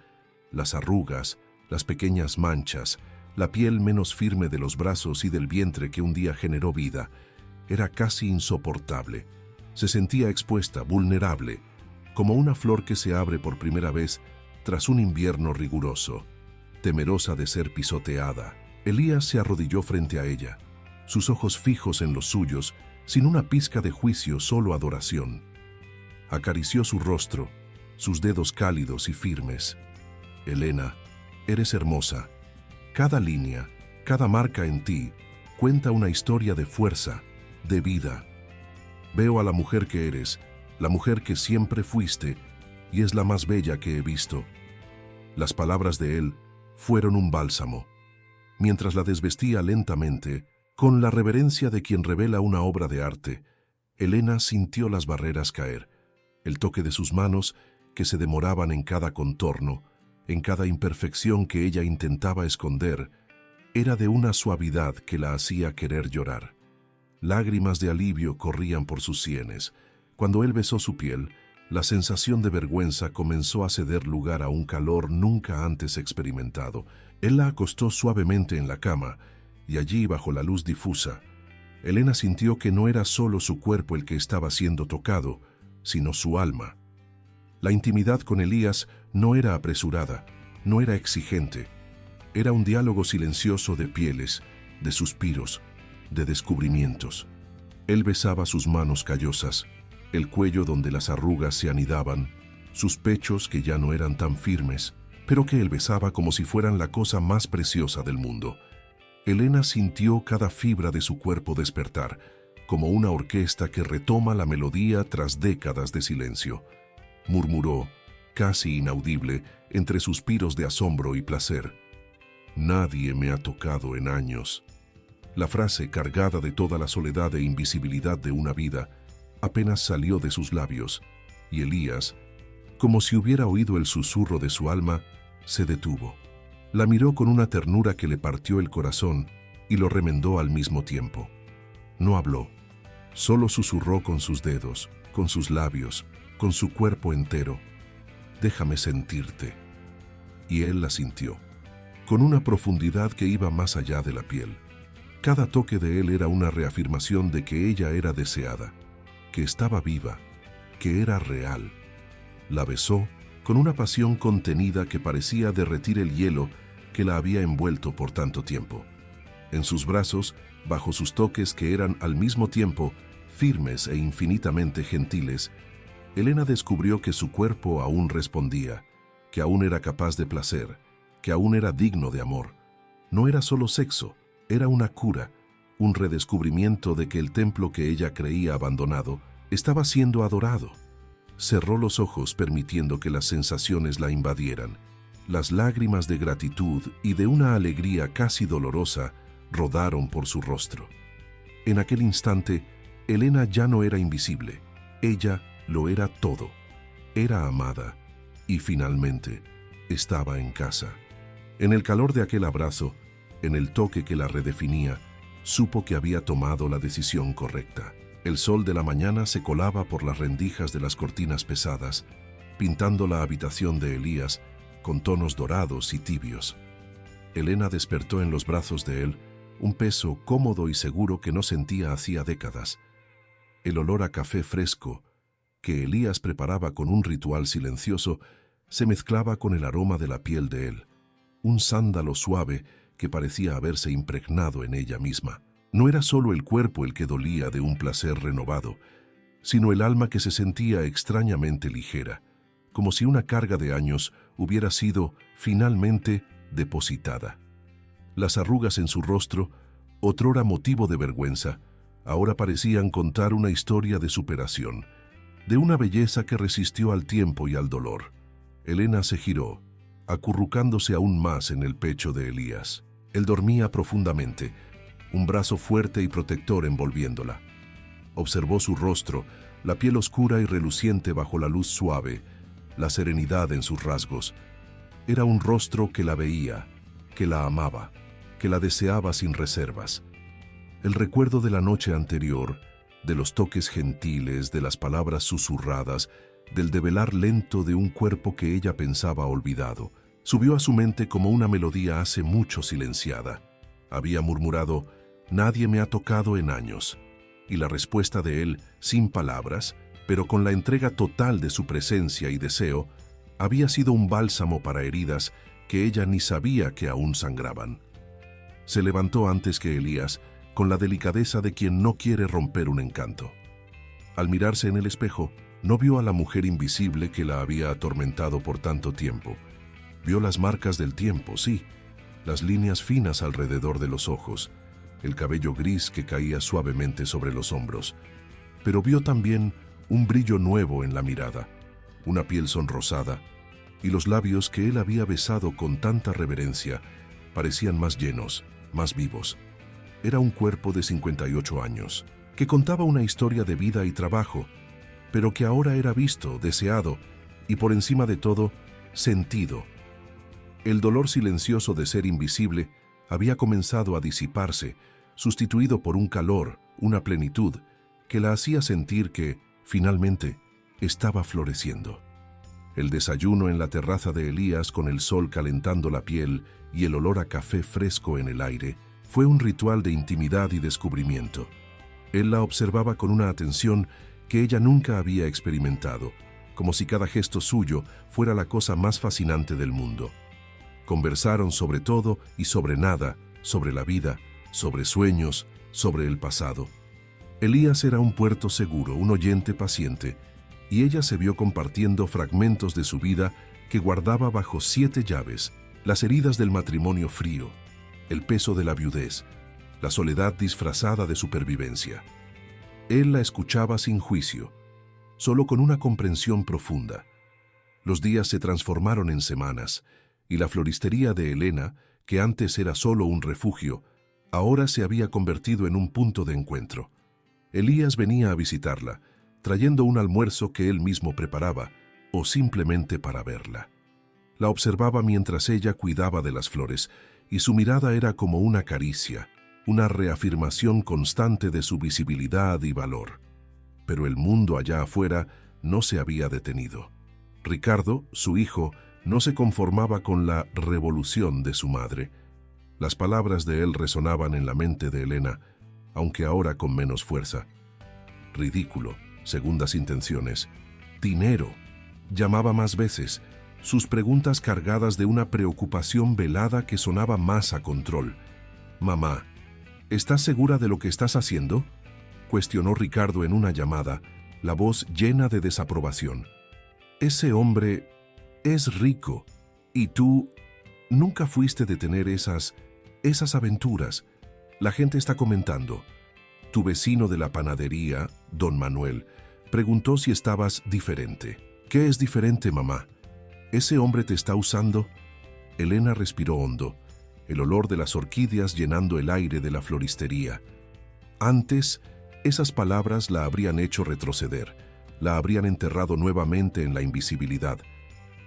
las arrugas, las pequeñas manchas, la piel menos firme de los brazos y del vientre que un día generó vida, era casi insoportable. Se sentía expuesta, vulnerable, como una flor que se abre por primera vez tras un invierno riguroso, temerosa de ser pisoteada. Elías se arrodilló frente a ella, sus ojos fijos en los suyos, sin una pizca de juicio, solo adoración. Acarició su rostro, sus dedos cálidos y firmes. Elena, eres hermosa. Cada línea, cada marca en ti, cuenta una historia de fuerza, de vida. Veo a la mujer que eres, la mujer que siempre fuiste, y es la más bella que he visto. Las palabras de él fueron un bálsamo. Mientras la desvestía lentamente, con la reverencia de quien revela una obra de arte, Elena sintió las barreras caer, el toque de sus manos que se demoraban en cada contorno, en cada imperfección que ella intentaba esconder, era de una suavidad que la hacía querer llorar. Lágrimas de alivio corrían por sus sienes. Cuando él besó su piel, la sensación de vergüenza comenzó a ceder lugar a un calor nunca antes experimentado. Él la acostó suavemente en la cama, y allí, bajo la luz difusa, Elena sintió que no era solo su cuerpo el que estaba siendo tocado, sino su alma. La intimidad con Elías no era apresurada, no era exigente. Era un diálogo silencioso de pieles, de suspiros, de descubrimientos. Él besaba sus manos callosas, el cuello donde las arrugas se anidaban, sus pechos que ya no eran tan firmes, pero que él besaba como si fueran la cosa más preciosa del mundo. Elena sintió cada fibra de su cuerpo despertar, como una orquesta que retoma la melodía tras décadas de silencio. Murmuró, casi inaudible, entre suspiros de asombro y placer: Nadie me ha tocado en años. La frase, cargada de toda la soledad e invisibilidad de una vida, apenas salió de sus labios, y Elías, como si hubiera oído el susurro de su alma, se detuvo. La miró con una ternura que le partió el corazón y lo remendó al mismo tiempo. No habló, solo susurró con sus dedos, con sus labios, con su cuerpo entero: «Déjame sentirte». Y él la sintió, con una profundidad que iba más allá de la piel. Cada toque de él era una reafirmación de que ella era deseada, que estaba viva, que era real. La besó con una pasión contenida que parecía derretir el hielo que la había envuelto por tanto tiempo. En sus brazos, bajo sus toques que eran al mismo tiempo firmes e infinitamente gentiles, Elena descubrió que su cuerpo aún respondía, que aún era capaz de placer, que aún era digno de amor. No era solo sexo, era una cura, un redescubrimiento de que el templo que ella creía abandonado estaba siendo adorado. Cerró los ojos permitiendo que las sensaciones la invadieran. Las lágrimas de gratitud y de una alegría casi dolorosa rodaron por su rostro. En aquel instante, Elena ya no era invisible. Ella lo era todo. Era amada y finalmente estaba en casa. En el calor de aquel abrazo, en el toque que la redefinía, supo que había tomado la decisión correcta. El sol de la mañana se colaba por las rendijas de las cortinas pesadas, pintando la habitación de Elías con tonos dorados y tibios. Elena despertó en los brazos de él, un peso cómodo y seguro que no sentía hacía décadas. El olor a café fresco, que Elías preparaba con un ritual silencioso, se mezclaba con el aroma de la piel de él, un sándalo suave que parecía haberse impregnado en ella misma. No era solo el cuerpo el que dolía de un placer renovado, sino el alma que se sentía extrañamente ligera, como si una carga de años hubiera sido finalmente depositada. Las arrugas en su rostro, otrora motivo de vergüenza, ahora parecían contar una historia de superación, de una belleza que resistió al tiempo y al dolor. Elena se giró, acurrucándose aún más en el pecho de Elías. Él dormía profundamente, un brazo fuerte y protector envolviéndola. Observó su rostro, la piel oscura y reluciente bajo la luz suave, la serenidad en sus rasgos. Era un rostro que la veía, que la amaba, que la deseaba sin reservas. El recuerdo de la noche anterior, de los toques gentiles, de las palabras susurradas, del develar lento de un cuerpo que ella pensaba olvidado, subió a su mente como una melodía hace mucho silenciada. Había murmurado: «Nadie me ha tocado en años», y la respuesta de él, sin palabras, pero con la entrega total de su presencia y deseo, había sido un bálsamo para heridas que ella ni sabía que aún sangraban. Se levantó antes que Elías, con la delicadeza de quien no quiere romper un encanto. Al mirarse en el espejo, no vio a la mujer invisible que la había atormentado por tanto tiempo. Vio las marcas del tiempo, sí, las líneas finas alrededor de los ojos, el cabello gris que caía suavemente sobre los hombros, pero vio también un brillo nuevo en la mirada, una piel sonrosada, y los labios que él había besado con tanta reverencia parecían más llenos, más vivos. Era un cuerpo de 58 años, que contaba una historia de vida y trabajo, pero que ahora era visto, deseado y, por encima de todo, sentido. El dolor silencioso de ser invisible había comenzado a disiparse, sustituido por un calor, una plenitud, que la hacía sentir que, finalmente, estaba floreciendo. El desayuno en la terraza de Elías con el sol calentando la piel y el olor a café fresco en el aire fue un ritual de intimidad y descubrimiento. Él la observaba con una atención que ella nunca había experimentado, como si cada gesto suyo fuera la cosa más fascinante del mundo. Conversaron sobre todo y sobre nada, sobre la vida, sobre sueños, sobre el pasado. Elías era un puerto seguro, un oyente paciente, y ella se vio compartiendo fragmentos de su vida que guardaba bajo 7 llaves: las heridas del matrimonio frío, el peso de la viudez, la soledad disfrazada de supervivencia. Él la escuchaba sin juicio, solo con una comprensión profunda. Los días se transformaron en semanas, y la floristería de Elena, que antes era solo un refugio, ahora se había convertido en un punto de encuentro. Elías venía a visitarla, trayendo un almuerzo que él mismo preparaba, o simplemente para verla. La observaba mientras ella cuidaba de las flores, y su mirada era como una caricia, una reafirmación constante de su visibilidad y valor. Pero el mundo allá afuera no se había detenido. Ricardo, su hijo, no se conformaba con la revolución de su madre. Las palabras de él resonaban en la mente de Elena, aunque ahora con menos fuerza. Ridículo, segundas intenciones, dinero. Llamaba más veces, sus preguntas cargadas de una preocupación velada que sonaba más a control. «Mamá, ¿estás segura de lo que estás haciendo?», cuestionó Ricardo en una llamada, la voz llena de desaprobación. «Ese hombre es rico, y tú nunca fuiste de tener esas aventuras. La gente está comentando. Tu vecino de la panadería, don Manuel, preguntó si estabas diferente». «¿Qué es diferente, mamá? ¿Ese hombre te está usando?». Elena respiró hondo, el olor de las orquídeas llenando el aire de la floristería. Antes, esas palabras la habrían hecho retroceder, la habrían enterrado nuevamente en la invisibilidad.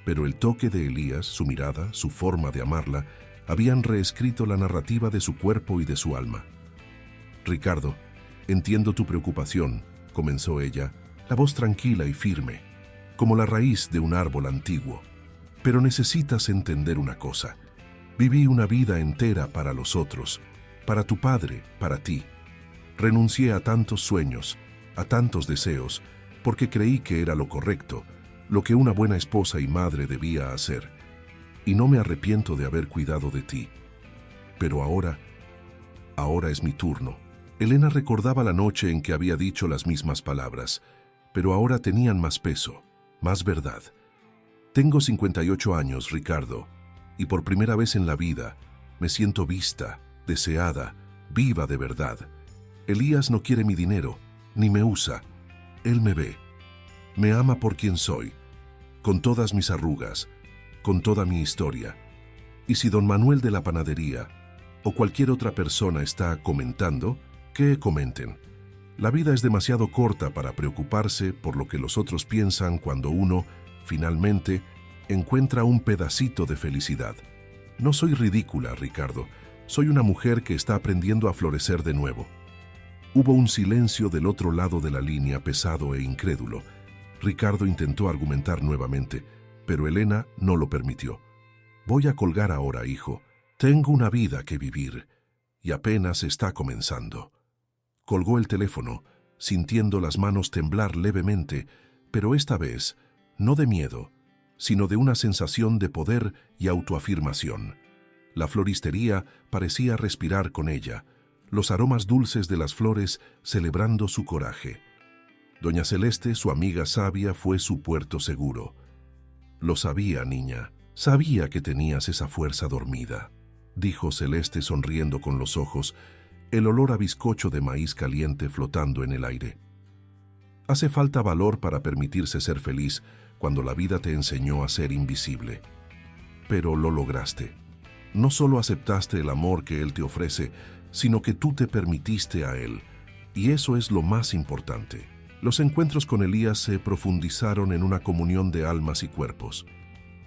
Pero el toque de Elías, su mirada, su forma de amarla, habían reescrito la narrativa de su cuerpo y de su alma. «Ricardo, entiendo tu preocupación», comenzó ella, la voz tranquila y firme, como la raíz de un árbol antiguo. «Pero necesitas entender una cosa. Viví una vida entera para los otros, para tu padre, para ti. Renuncié a tantos sueños, a tantos deseos, porque creí que era lo correcto, lo que una buena esposa y madre debía hacer. Y no me arrepiento de haber cuidado de ti. Pero ahora es mi turno». Elena recordaba la noche en que había dicho las mismas palabras, pero ahora tenían más peso, más verdad. «Tengo 58 años, Ricardo, y por primera vez en la vida me siento vista, deseada, viva de verdad. Elías no quiere mi dinero, ni me usa. Él me ve, me ama por quien soy, con todas mis arrugas, con toda mi historia. Y si don Manuel de la panadería o cualquier otra persona está comentando, que comenten. La vida es demasiado corta para preocuparse por lo que los otros piensan cuando uno, finalmente, encuentra un pedacito de felicidad. No soy ridícula, Ricardo. Soy una mujer que está aprendiendo a florecer de nuevo». Hubo un silencio del otro lado de la línea, pesado e incrédulo. Ricardo intentó argumentar nuevamente, pero Elena no lo permitió. «Voy a colgar ahora, hijo. Tengo una vida que vivir, y apenas está comenzando». Colgó el teléfono, sintiendo las manos temblar levemente, pero esta vez, no de miedo, sino de una sensación de poder y autoafirmación. La floristería parecía respirar con ella, los aromas dulces de las flores celebrando su coraje. Doña Celeste, su amiga sabia, fue su puerto seguro. «Lo sabía, niña, sabía que tenías esa fuerza dormida», dijo Celeste sonriendo con los ojos, el olor a bizcocho de maíz caliente flotando en el aire. «Hace falta valor para permitirse ser feliz cuando la vida te enseñó a ser invisible. Pero lo lograste. No solo aceptaste el amor que él te ofrece, sino que tú te permitiste a él. Y eso es lo más importante». Los encuentros con Elías se profundizaron en una comunión de almas y cuerpos.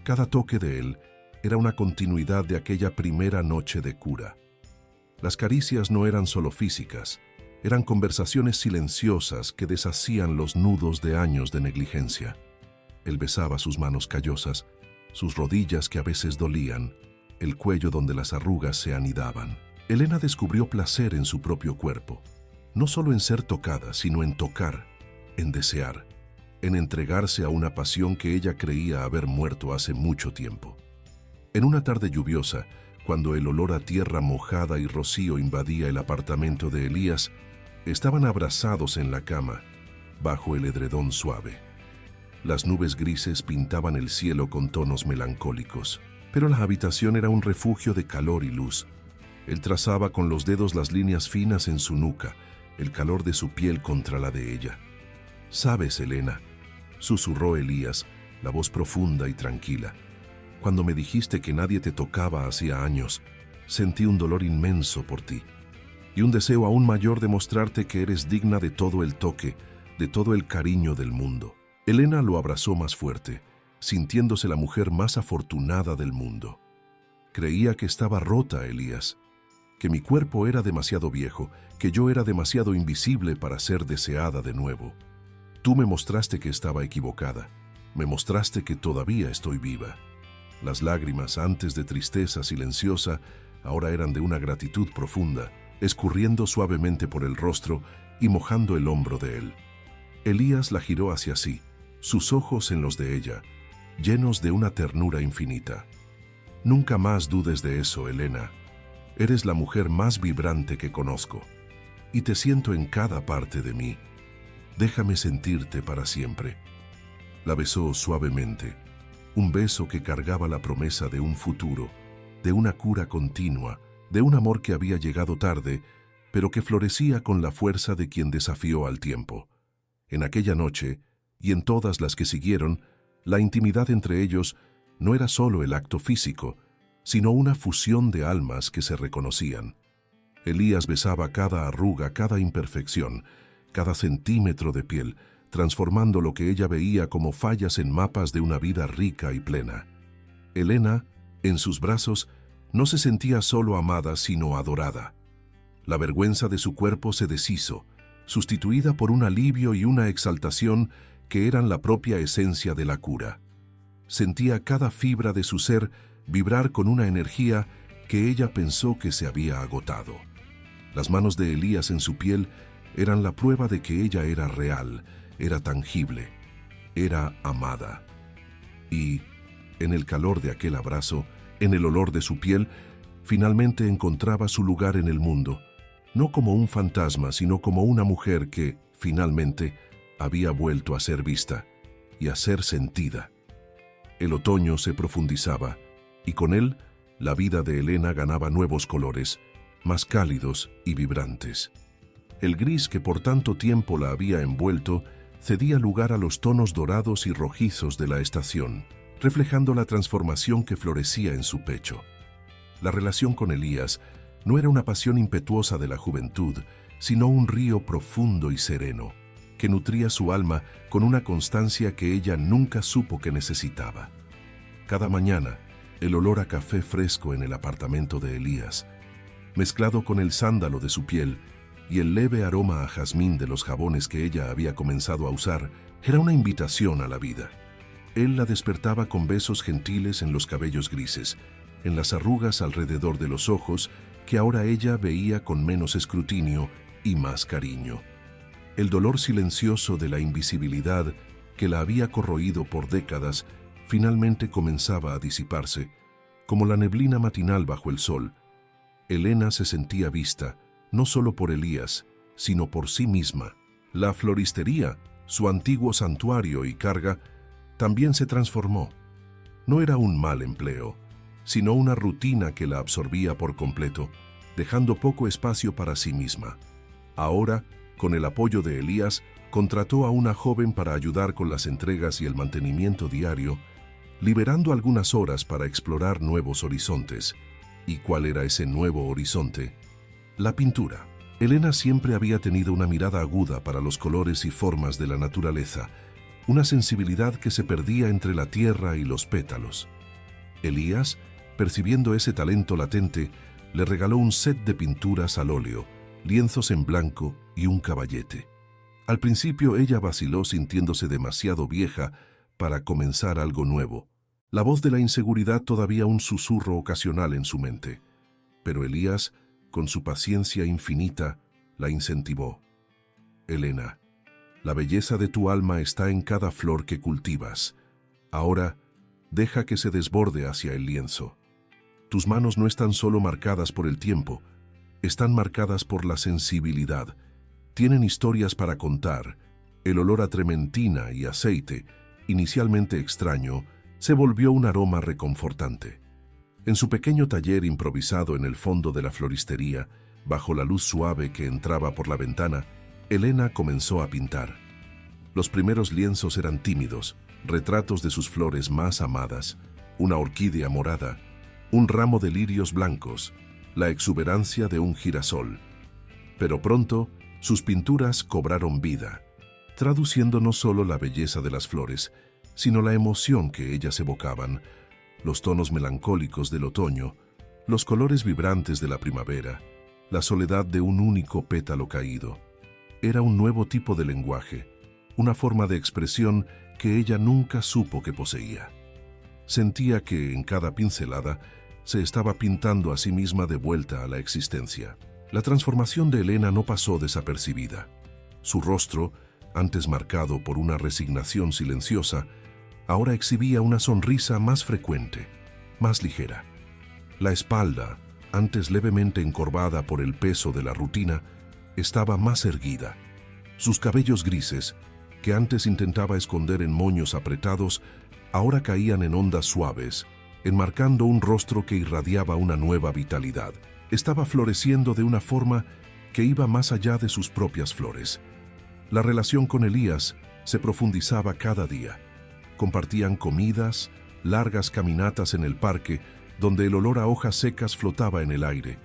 Cada toque de él era una continuidad de aquella primera noche de cura. Las caricias no eran solo físicas, eran conversaciones silenciosas que deshacían los nudos de años de negligencia. Él besaba sus manos callosas, sus rodillas que a veces dolían, el cuello donde las arrugas se anidaban. Elena descubrió placer en su propio cuerpo, no solo en ser tocada, sino en tocar, en desear, en entregarse a una pasión que ella creía haber muerto hace mucho tiempo. En una tarde lluviosa, cuando el olor a tierra mojada y rocío invadía el apartamento de Elías, estaban abrazados en la cama, bajo el edredón suave. Las nubes grises pintaban el cielo con tonos melancólicos, pero la habitación era un refugio de calor y luz. Él trazaba con los dedos las líneas finas en su nuca, el calor de su piel contra la de ella. «¿Sabes, Elena?», susurró Elías, la voz profunda y tranquila. «Cuando me dijiste que nadie te tocaba hacía años, sentí un dolor inmenso por ti y un deseo aún mayor de mostrarte que eres digna de todo el toque, de todo el cariño del mundo. Elena lo abrazó más fuerte, sintiéndose la mujer más afortunada del mundo. Creía que estaba rota, Elías, que mi cuerpo era demasiado viejo, que yo era demasiado invisible para ser deseada de nuevo. Tú me mostraste que estaba equivocada, me mostraste que todavía estoy viva. Las lágrimas, antes de tristeza silenciosa, ahora eran de una gratitud profunda, escurriendo suavemente por el rostro y mojando el hombro de él. Elías la giró hacia sí, sus ojos en los de ella, llenos de una ternura infinita. Nunca más dudes de eso, Elena. Eres la mujer más vibrante que conozco, y te siento en cada parte de mí. Déjame sentirte para siempre. La besó suavemente, un beso que cargaba la promesa de un futuro, de una cura continua, de un amor que había llegado tarde, pero que florecía con la fuerza de quien desafió al tiempo. En aquella noche, y en todas las que siguieron, la intimidad entre ellos no era solo el acto físico, sino una fusión de almas que se reconocían. Elías besaba cada arruga, cada imperfección, cada centímetro de piel, transformando lo que ella veía como fallas en mapas de una vida rica y plena. Elena, en sus brazos, no se sentía solo amada, sino adorada. La vergüenza de su cuerpo se deshizo, sustituida por un alivio y una exaltación que eran la propia esencia de la cura. Sentía cada fibra de su ser vibrar con una energía que ella pensó que se había agotado. Las manos de Elías en su piel eran la prueba de que ella era real, era tangible, era amada. Y, en el calor de aquel abrazo, en el olor de su piel, finalmente encontraba su lugar en el mundo, no como un fantasma, sino como una mujer que, finalmente, había vuelto a ser vista y a ser sentida. El otoño se profundizaba, y con él, la vida de Elena ganaba nuevos colores, más cálidos y vibrantes. El gris que por tanto tiempo la había envuelto cedía lugar a los tonos dorados y rojizos de la estación, reflejando la transformación que florecía en su pecho. La relación con Elías no era una pasión impetuosa de la juventud, sino un río profundo y sereno, que nutría su alma con una constancia que ella nunca supo que necesitaba. Cada mañana, el olor a café fresco en el apartamento de Elías, mezclado con el sándalo de su piel y el leve aroma a jazmín de los jabones que ella había comenzado a usar, era una invitación a la vida. Él la despertaba con besos gentiles en los cabellos grises, en las arrugas alrededor de los ojos que ahora ella veía con menos escrutinio y más cariño. El dolor silencioso de la invisibilidad que la había corroído por décadas finalmente comenzaba a disiparse, como la neblina matinal bajo el sol. Elena se sentía vista, no solo por Elías, sino por sí misma. La floristería, su antiguo santuario y carga, también se transformó. No era un mal empleo, sino una rutina que la absorbía por completo, dejando poco espacio para sí misma. Ahora, con el apoyo de Elías, contrató a una joven para ayudar con las entregas y el mantenimiento diario, liberando algunas horas para explorar nuevos horizontes. ¿Y cuál era ese nuevo horizonte? La pintura. Elena siempre había tenido una mirada aguda para los colores y formas de la naturaleza, una sensibilidad que se perdía entre la tierra y los pétalos. Elías, percibiendo ese talento latente, le regaló un set de pinturas al óleo, lienzos en blanco y un caballete. Al principio ella vaciló sintiéndose demasiado vieja para comenzar algo nuevo. La voz de la inseguridad todavía un susurro ocasional en su mente. Pero Elías, con su paciencia infinita, la incentivó. Elena, la belleza de tu alma está en cada flor que cultivas. Ahora, deja que se desborde hacia el lienzo. Tus manos no están solo marcadas por el tiempo, están marcadas por la sensibilidad. Tienen historias para contar. El olor a trementina y aceite, inicialmente extraño, se volvió un aroma reconfortante. En su pequeño taller improvisado en el fondo de la floristería, bajo la luz suave que entraba por la ventana, Elena comenzó a pintar. Los primeros lienzos eran tímidos, retratos de sus flores más amadas, una orquídea morada, un ramo de lirios blancos, la exuberancia de un girasol. Pero pronto, sus pinturas cobraron vida, traduciendo no solo la belleza de las flores, sino la emoción que ellas evocaban, los tonos melancólicos del otoño, los colores vibrantes de la primavera, la soledad de un único pétalo caído. Era un nuevo tipo de lenguaje, una forma de expresión que ella nunca supo que poseía. Sentía que en cada pincelada se estaba pintando a sí misma de vuelta a la existencia. La transformación de Elena no pasó desapercibida. Su rostro, antes marcado por una resignación silenciosa, ahora exhibía una sonrisa más frecuente, más ligera. La espalda, antes levemente encorvada por el peso de la rutina, estaba más erguida. Sus cabellos grises, que antes intentaba esconder en moños apretados, ahora caían en ondas suaves, enmarcando un rostro que irradiaba una nueva vitalidad. Estaba floreciendo de una forma que iba más allá de sus propias flores. La relación con Elías se profundizaba cada día. Compartían comidas, largas caminatas en el parque, donde el olor a hojas secas flotaba en el aire,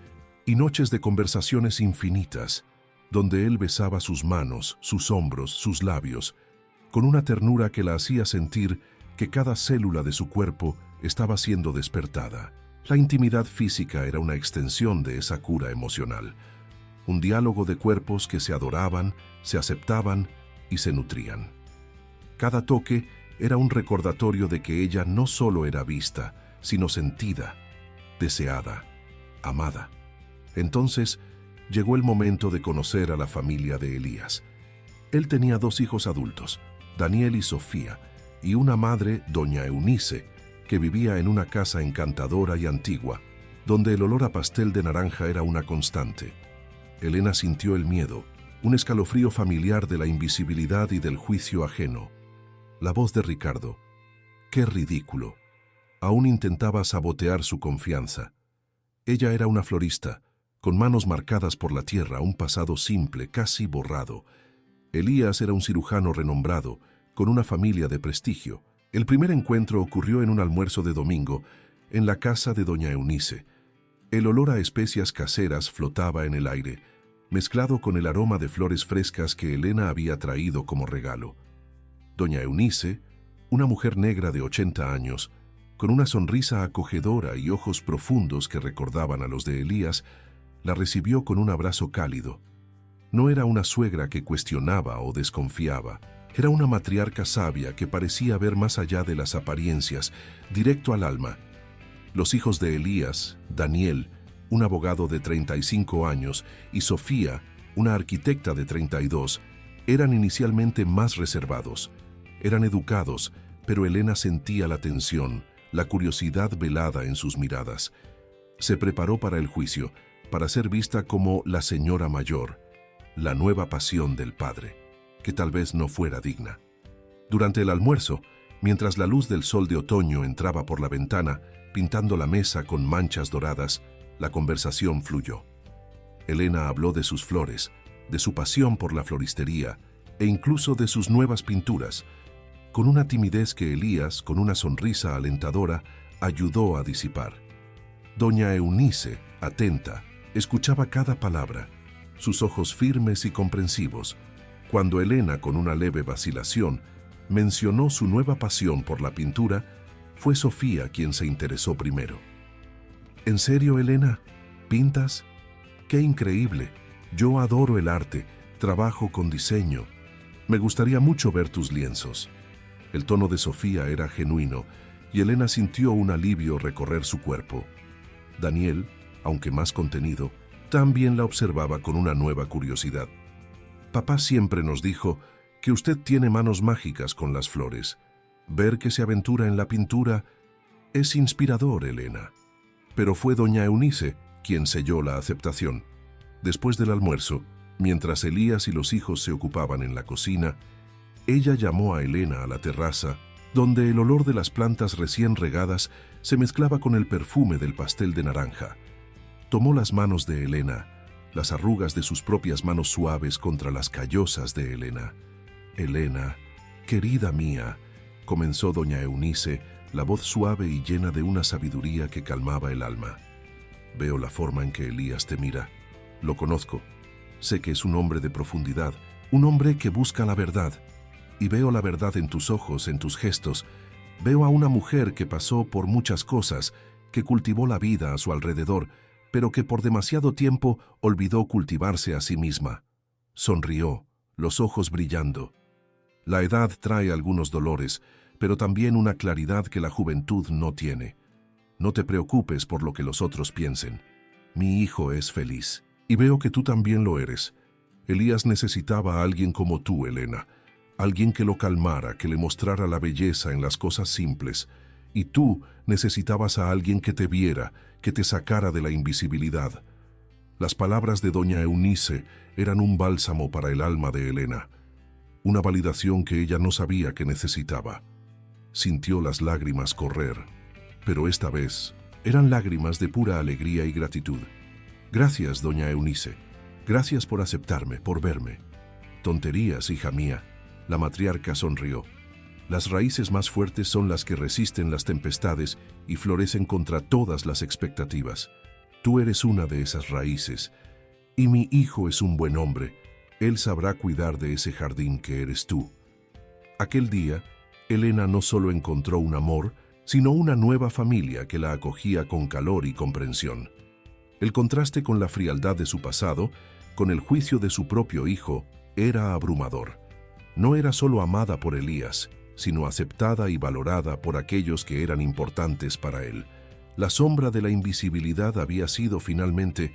y noches de conversaciones infinitas, donde él besaba sus manos, sus hombros, sus labios, con una ternura que la hacía sentir que cada célula de su cuerpo estaba siendo despertada. La intimidad física era una extensión de esa cura emocional, un diálogo de cuerpos que se adoraban, se aceptaban y se nutrían. Cada toque era un recordatorio de que ella no solo era vista, sino sentida, deseada, amada. Entonces, llegó el momento de conocer a la familia de Elías. Él tenía 2 hijos adultos, Daniel y Sofía, y una madre, doña Eunice, que vivía en una casa encantadora y antigua, donde el olor a pastel de naranja era una constante. Elena sintió el miedo, un escalofrío familiar de la invisibilidad y del juicio ajeno. La voz de Ricardo. ¡Qué ridículo! Aún intentaba sabotear su confianza. Ella era una florista, con manos marcadas por la tierra, un pasado simple, casi borrado. Elías era un cirujano renombrado, con una familia de prestigio. El primer encuentro ocurrió en un almuerzo de domingo, en la casa de doña Eunice. El olor a especias caseras flotaba en el aire, mezclado con el aroma de flores frescas que Elena había traído como regalo. Doña Eunice, una mujer negra de 80 años, con una sonrisa acogedora y ojos profundos que recordaban a los de Elías, la recibió con un abrazo cálido. No era una suegra que cuestionaba o desconfiaba, era una matriarca sabia que parecía ver más allá de las apariencias, directo al alma. Los hijos de Elías, Daniel, un abogado de 35 años, y Sofía, una arquitecta de 32, eran inicialmente más reservados. Eran educados, pero Elena sentía la tensión, la curiosidad velada en sus miradas. Se preparó para el juicio, para ser vista como la señora mayor, la nueva pasión del padre, que tal vez no fuera digna. Durante el almuerzo, mientras la luz del sol de otoño entraba por la ventana, pintando la mesa con manchas doradas, la conversación fluyó. Elena habló de sus flores, de su pasión por la floristería e incluso de sus nuevas pinturas, con una timidez que Elías, con una sonrisa alentadora, ayudó a disipar. Doña Eunice, atenta, escuchaba cada palabra, sus ojos firmes y comprensivos. Cuando Elena, con una leve vacilación, mencionó su nueva pasión por la pintura, fue Sofía quien se interesó primero. ¿En serio, Elena? ¿Pintas? ¡Qué increíble! Yo adoro el arte, trabajo con diseño. Me gustaría mucho ver tus lienzos. El tono de Sofía era genuino y Elena sintió un alivio recorrer su cuerpo. Daniel, aunque más contenido, también la observaba con una nueva curiosidad. Papá siempre nos dijo que usted tiene manos mágicas con las flores. Ver que se aventura en la pintura es inspirador, Elena. Pero fue doña Eunice quien selló la aceptación. Después del almuerzo, mientras Elías y los hijos se ocupaban en la cocina, ella llamó a Elena a la terraza, donde el olor de las plantas recién regadas se mezclaba con el perfume del pastel de naranja. Tomó las manos de Elena, las arrugas de sus propias manos suaves contra las callosas de Elena. Elena, querida mía, comenzó doña Eunice, la voz suave y llena de una sabiduría que calmaba el alma. Veo la forma en que Elías te mira. Lo conozco. Sé que es un hombre de profundidad, un hombre que busca la verdad. Y veo la verdad en tus ojos, en tus gestos. Veo a una mujer que pasó por muchas cosas, que cultivó la vida a su alrededor, pero que por demasiado tiempo olvidó cultivarse a sí misma. Sonrió, los ojos brillando. La edad trae algunos dolores, pero también una claridad que la juventud no tiene. No te preocupes por lo que los otros piensen. Mi hijo es feliz, y veo que tú también lo eres. Elías necesitaba a alguien como tú, Elena. Alguien que lo calmara, que le mostrara la belleza en las cosas simples. Y tú necesitabas a alguien que te viera, que te sacara de la invisibilidad. Las palabras de doña Eunice eran un bálsamo para el alma de Elena. Una validación que ella no sabía que necesitaba. Sintió las lágrimas correr, pero esta vez eran lágrimas de pura alegría y gratitud. Gracias, doña Eunice. Gracias por aceptarme, por verme. Tonterías, hija mía. La matriarca sonrió. Las raíces más fuertes son las que resisten las tempestades y florecen contra todas las expectativas. Tú eres una de esas raíces. Y mi hijo es un buen hombre. Él sabrá cuidar de ese jardín que eres tú. Aquel día, Elena no solo encontró un amor, sino una nueva familia que la acogía con calor y comprensión. El contraste con la frialdad de su pasado, con el juicio de su propio hijo, era abrumador. No era solo amada por Elías, sino aceptada y valorada por aquellos que eran importantes para él. La sombra de la invisibilidad había sido finalmente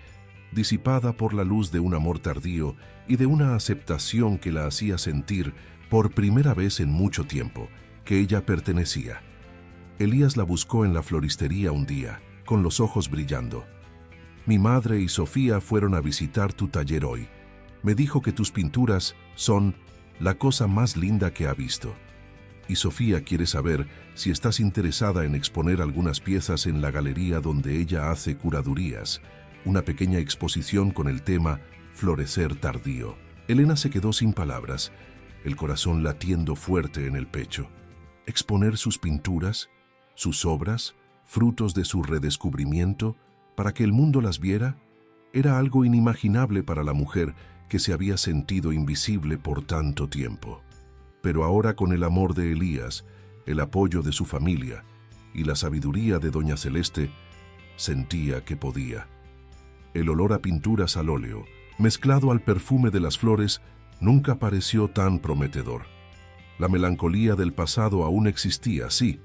disipada por la luz de un amor tardío y de una aceptación que la hacía sentir, por primera vez en mucho tiempo, que ella pertenecía. Elías la buscó en la floristería un día, con los ojos brillando. Mi madre y Sofía fueron a visitar tu taller hoy. Me dijo que tus pinturas son la cosa más linda que ha visto. Y Sofía quiere saber si estás interesada en exponer algunas piezas en la galería donde ella hace curadurías, una pequeña exposición con el tema Florecer tardío. Elena se quedó sin palabras, el corazón latiendo fuerte en el pecho. Exponer sus pinturas, sus obras, frutos de su redescubrimiento, para que el mundo las viera, era algo inimaginable para la mujer que se había sentido invisible por tanto tiempo. Pero ahora, con el amor de Elías, el apoyo de su familia y la sabiduría de doña Celeste, sentía que podía. El olor a pinturas al óleo, mezclado al perfume de las flores, nunca pareció tan prometedor. La melancolía del pasado aún existía, sí,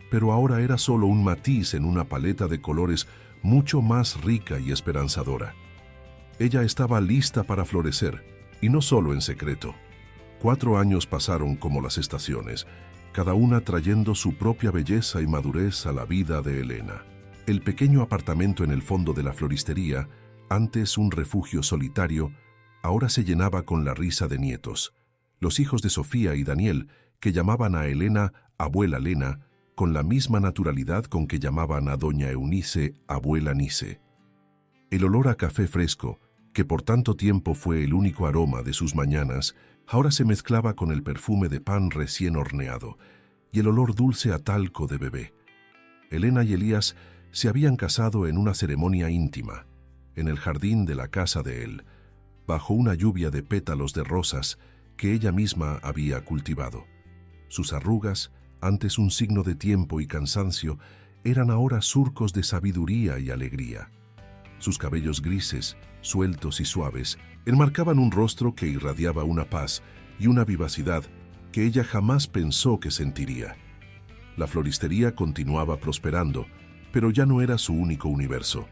pero ahora era solo un matiz en una paleta de colores mucho más rica y esperanzadora. Ella estaba lista para florecer, y no solo en secreto. 4 años pasaron como las estaciones, cada una trayendo su propia belleza y madurez a la vida de Elena. El pequeño apartamento en el fondo de la floristería, antes un refugio solitario, ahora se llenaba con la risa de nietos. Los hijos de Sofía y Daniel, que llamaban a Elena abuela Lena, con la misma naturalidad con que llamaban a doña Eunice abuela Nice. El olor a café fresco, que por tanto tiempo fue el único aroma de sus mañanas, ahora se mezclaba con el perfume de pan recién horneado y el olor dulce a talco de bebé. Elena y Elías se habían casado en una ceremonia íntima, en el jardín de la casa de él, bajo una lluvia de pétalos de rosas que ella misma había cultivado. Sus arrugas, antes un signo de tiempo y cansancio, eran ahora surcos de sabiduría y alegría. Sus cabellos grises, sueltos y suaves, enmarcaban un rostro que irradiaba una paz y una vivacidad que ella jamás pensó que sentiría. La floristería continuaba prosperando, pero ya no era su único universo.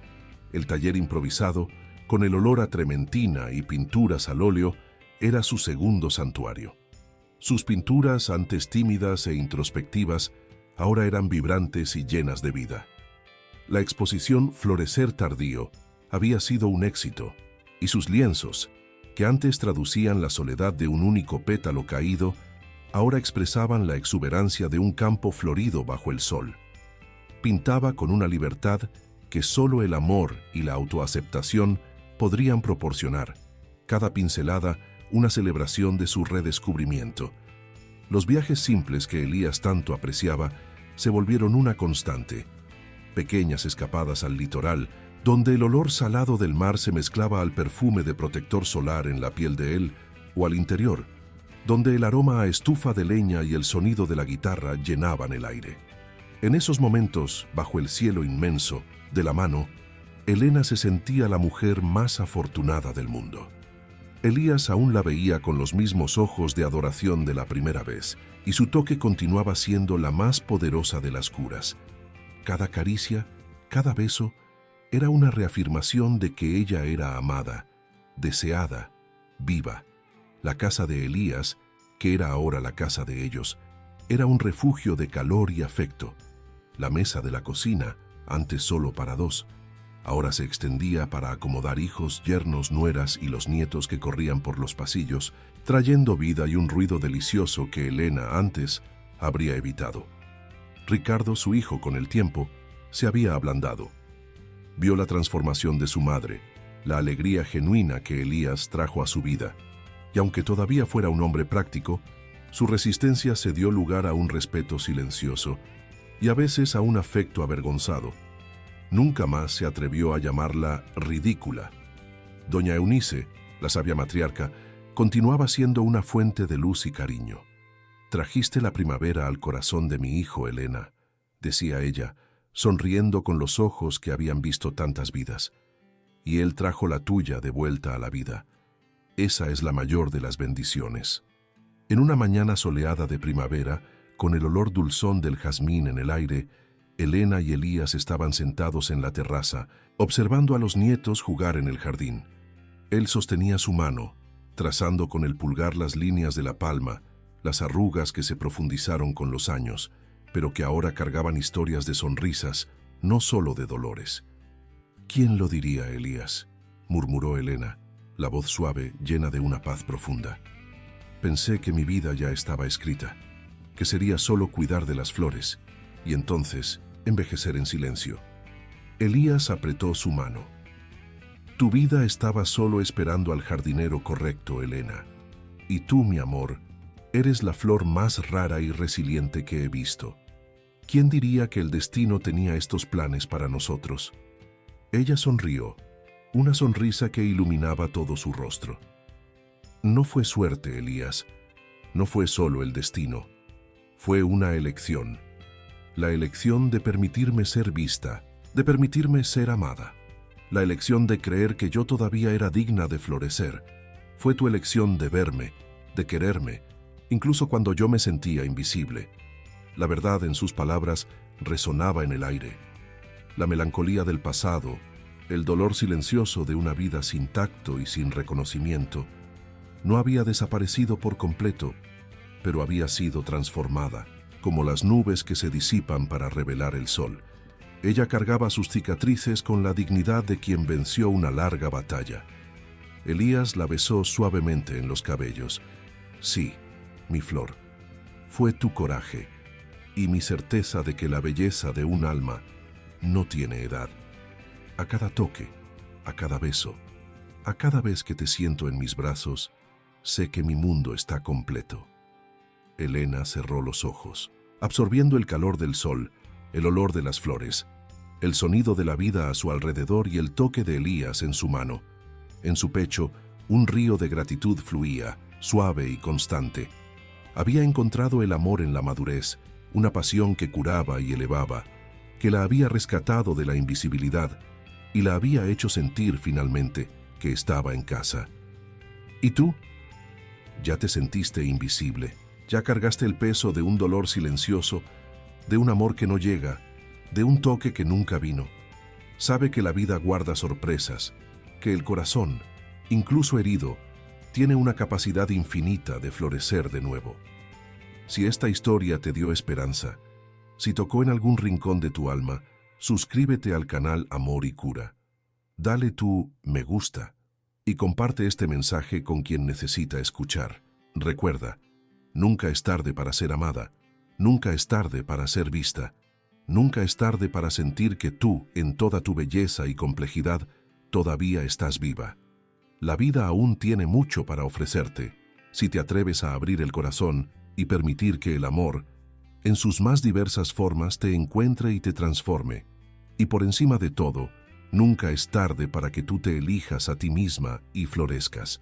El taller improvisado, con el olor a trementina y pinturas al óleo, era su segundo santuario. Sus pinturas, antes tímidas e introspectivas, ahora eran vibrantes y llenas de vida. La exposición Florecer tardío había sido un éxito, y sus lienzos, que antes traducían la soledad de un único pétalo caído, ahora expresaban la exuberancia de un campo florido bajo el sol. Pintaba con una libertad que solo el amor y la autoaceptación podrían proporcionar, cada pincelada una celebración de su redescubrimiento. Los viajes simples que Elías tanto apreciaba se volvieron una constante. Pequeñas escapadas al litoral, donde el olor salado del mar se mezclaba al perfume de protector solar en la piel de él, o al interior, donde el aroma a estufa de leña y el sonido de la guitarra llenaban el aire. En esos momentos, bajo el cielo inmenso, de la mano, Elena se sentía la mujer más afortunada del mundo. Elías aún la veía con los mismos ojos de adoración de la primera vez, y su toque continuaba siendo la más poderosa de las curas. Cada caricia, cada beso, era una reafirmación de que ella era amada, deseada, viva. La casa de Elías, que era ahora la casa de ellos, era un refugio de calor y afecto. La mesa de la cocina, antes solo para dos, ahora se extendía para acomodar hijos, yernos, nueras y los nietos que corrían por los pasillos, trayendo vida y un ruido delicioso que Elena antes habría evitado. Ricardo, su hijo, con el tiempo, se había ablandado. Vio la transformación de su madre, la alegría genuina que Elías trajo a su vida, y aunque todavía fuera un hombre práctico, su resistencia se dio lugar a un respeto silencioso y a veces a un afecto avergonzado. Nunca más se atrevió a llamarla ridícula. Doña Eunice, la sabia matriarca, continuaba siendo una fuente de luz y cariño. «Trajiste la primavera al corazón de mi hijo, Elena», decía ella, sonriendo con los ojos que habían visto tantas vidas. «Y él trajo la tuya de vuelta a la vida. Esa es la mayor de las bendiciones». En una mañana soleada de primavera, con el olor dulzón del jazmín en el aire, Elena y Elías estaban sentados en la terraza, observando a los nietos jugar en el jardín. Él sostenía su mano, trazando con el pulgar las líneas de la palma, las arrugas que se profundizaron con los años, pero que ahora cargaban historias de sonrisas, no solo de dolores. «¿Quién lo diría, Elías?», murmuró Elena, la voz suave, llena de una paz profunda. «Pensé que mi vida ya estaba escrita, que sería solo cuidar de las flores, y entonces envejecer en silencio». Elías apretó su mano. «Tu vida estaba solo esperando al jardinero correcto, Elena. Y tú, mi amor, eres la flor más rara y resiliente que he visto. ¿Quién diría que el destino tenía estos planes para nosotros?». Ella sonrió, una sonrisa que iluminaba todo su rostro. «No fue suerte, Elías. No fue solo el destino. Fue una elección. La elección de permitirme ser vista, de permitirme ser amada. La elección de creer que yo todavía era digna de florecer. Fue tu elección de verme, de quererme, incluso cuando yo me sentía invisible». La verdad en sus palabras resonaba en el aire. La melancolía del pasado, el dolor silencioso de una vida sin tacto y sin reconocimiento, no había desaparecido por completo, pero había sido transformada, como las nubes que se disipan para revelar el sol. Ella cargaba sus cicatrices con la dignidad de quien venció una larga batalla. Elías la besó suavemente en los cabellos. «Sí, mi flor, fue tu coraje y mi certeza de que la belleza de un alma no tiene edad. A cada toque, a cada beso, a cada vez que te siento en mis brazos, sé que mi mundo está completo». Elena cerró los ojos, absorbiendo el calor del sol, el olor de las flores, el sonido de la vida a su alrededor y el toque de Elías en su mano. En su pecho, un río de gratitud fluía, suave y constante. Había encontrado el amor en la madurez, una pasión que curaba y elevaba, que la había rescatado de la invisibilidad y la había hecho sentir finalmente que estaba en casa. ¿Y tú? Ya te sentiste invisible, ya cargaste el peso de un dolor silencioso, de un amor que no llega, de un toque que nunca vino. Sabe que la vida guarda sorpresas, que el corazón, incluso herido, tiene una capacidad infinita de florecer de nuevo. Si esta historia te dio esperanza, si tocó en algún rincón de tu alma, suscríbete al canal Amor y Cura. Dale tu me gusta y comparte este mensaje con quien necesita escuchar. Recuerda, nunca es tarde para ser amada, nunca es tarde para ser vista, nunca es tarde para sentir que tú, en toda tu belleza y complejidad, todavía estás viva. La vida aún tiene mucho para ofrecerte, si te atreves a abrir el corazón y permitir que el amor, en sus más diversas formas, te encuentre y te transforme. Y por encima de todo, Nunca es tarde para que tú te elijas a ti misma y florezcas.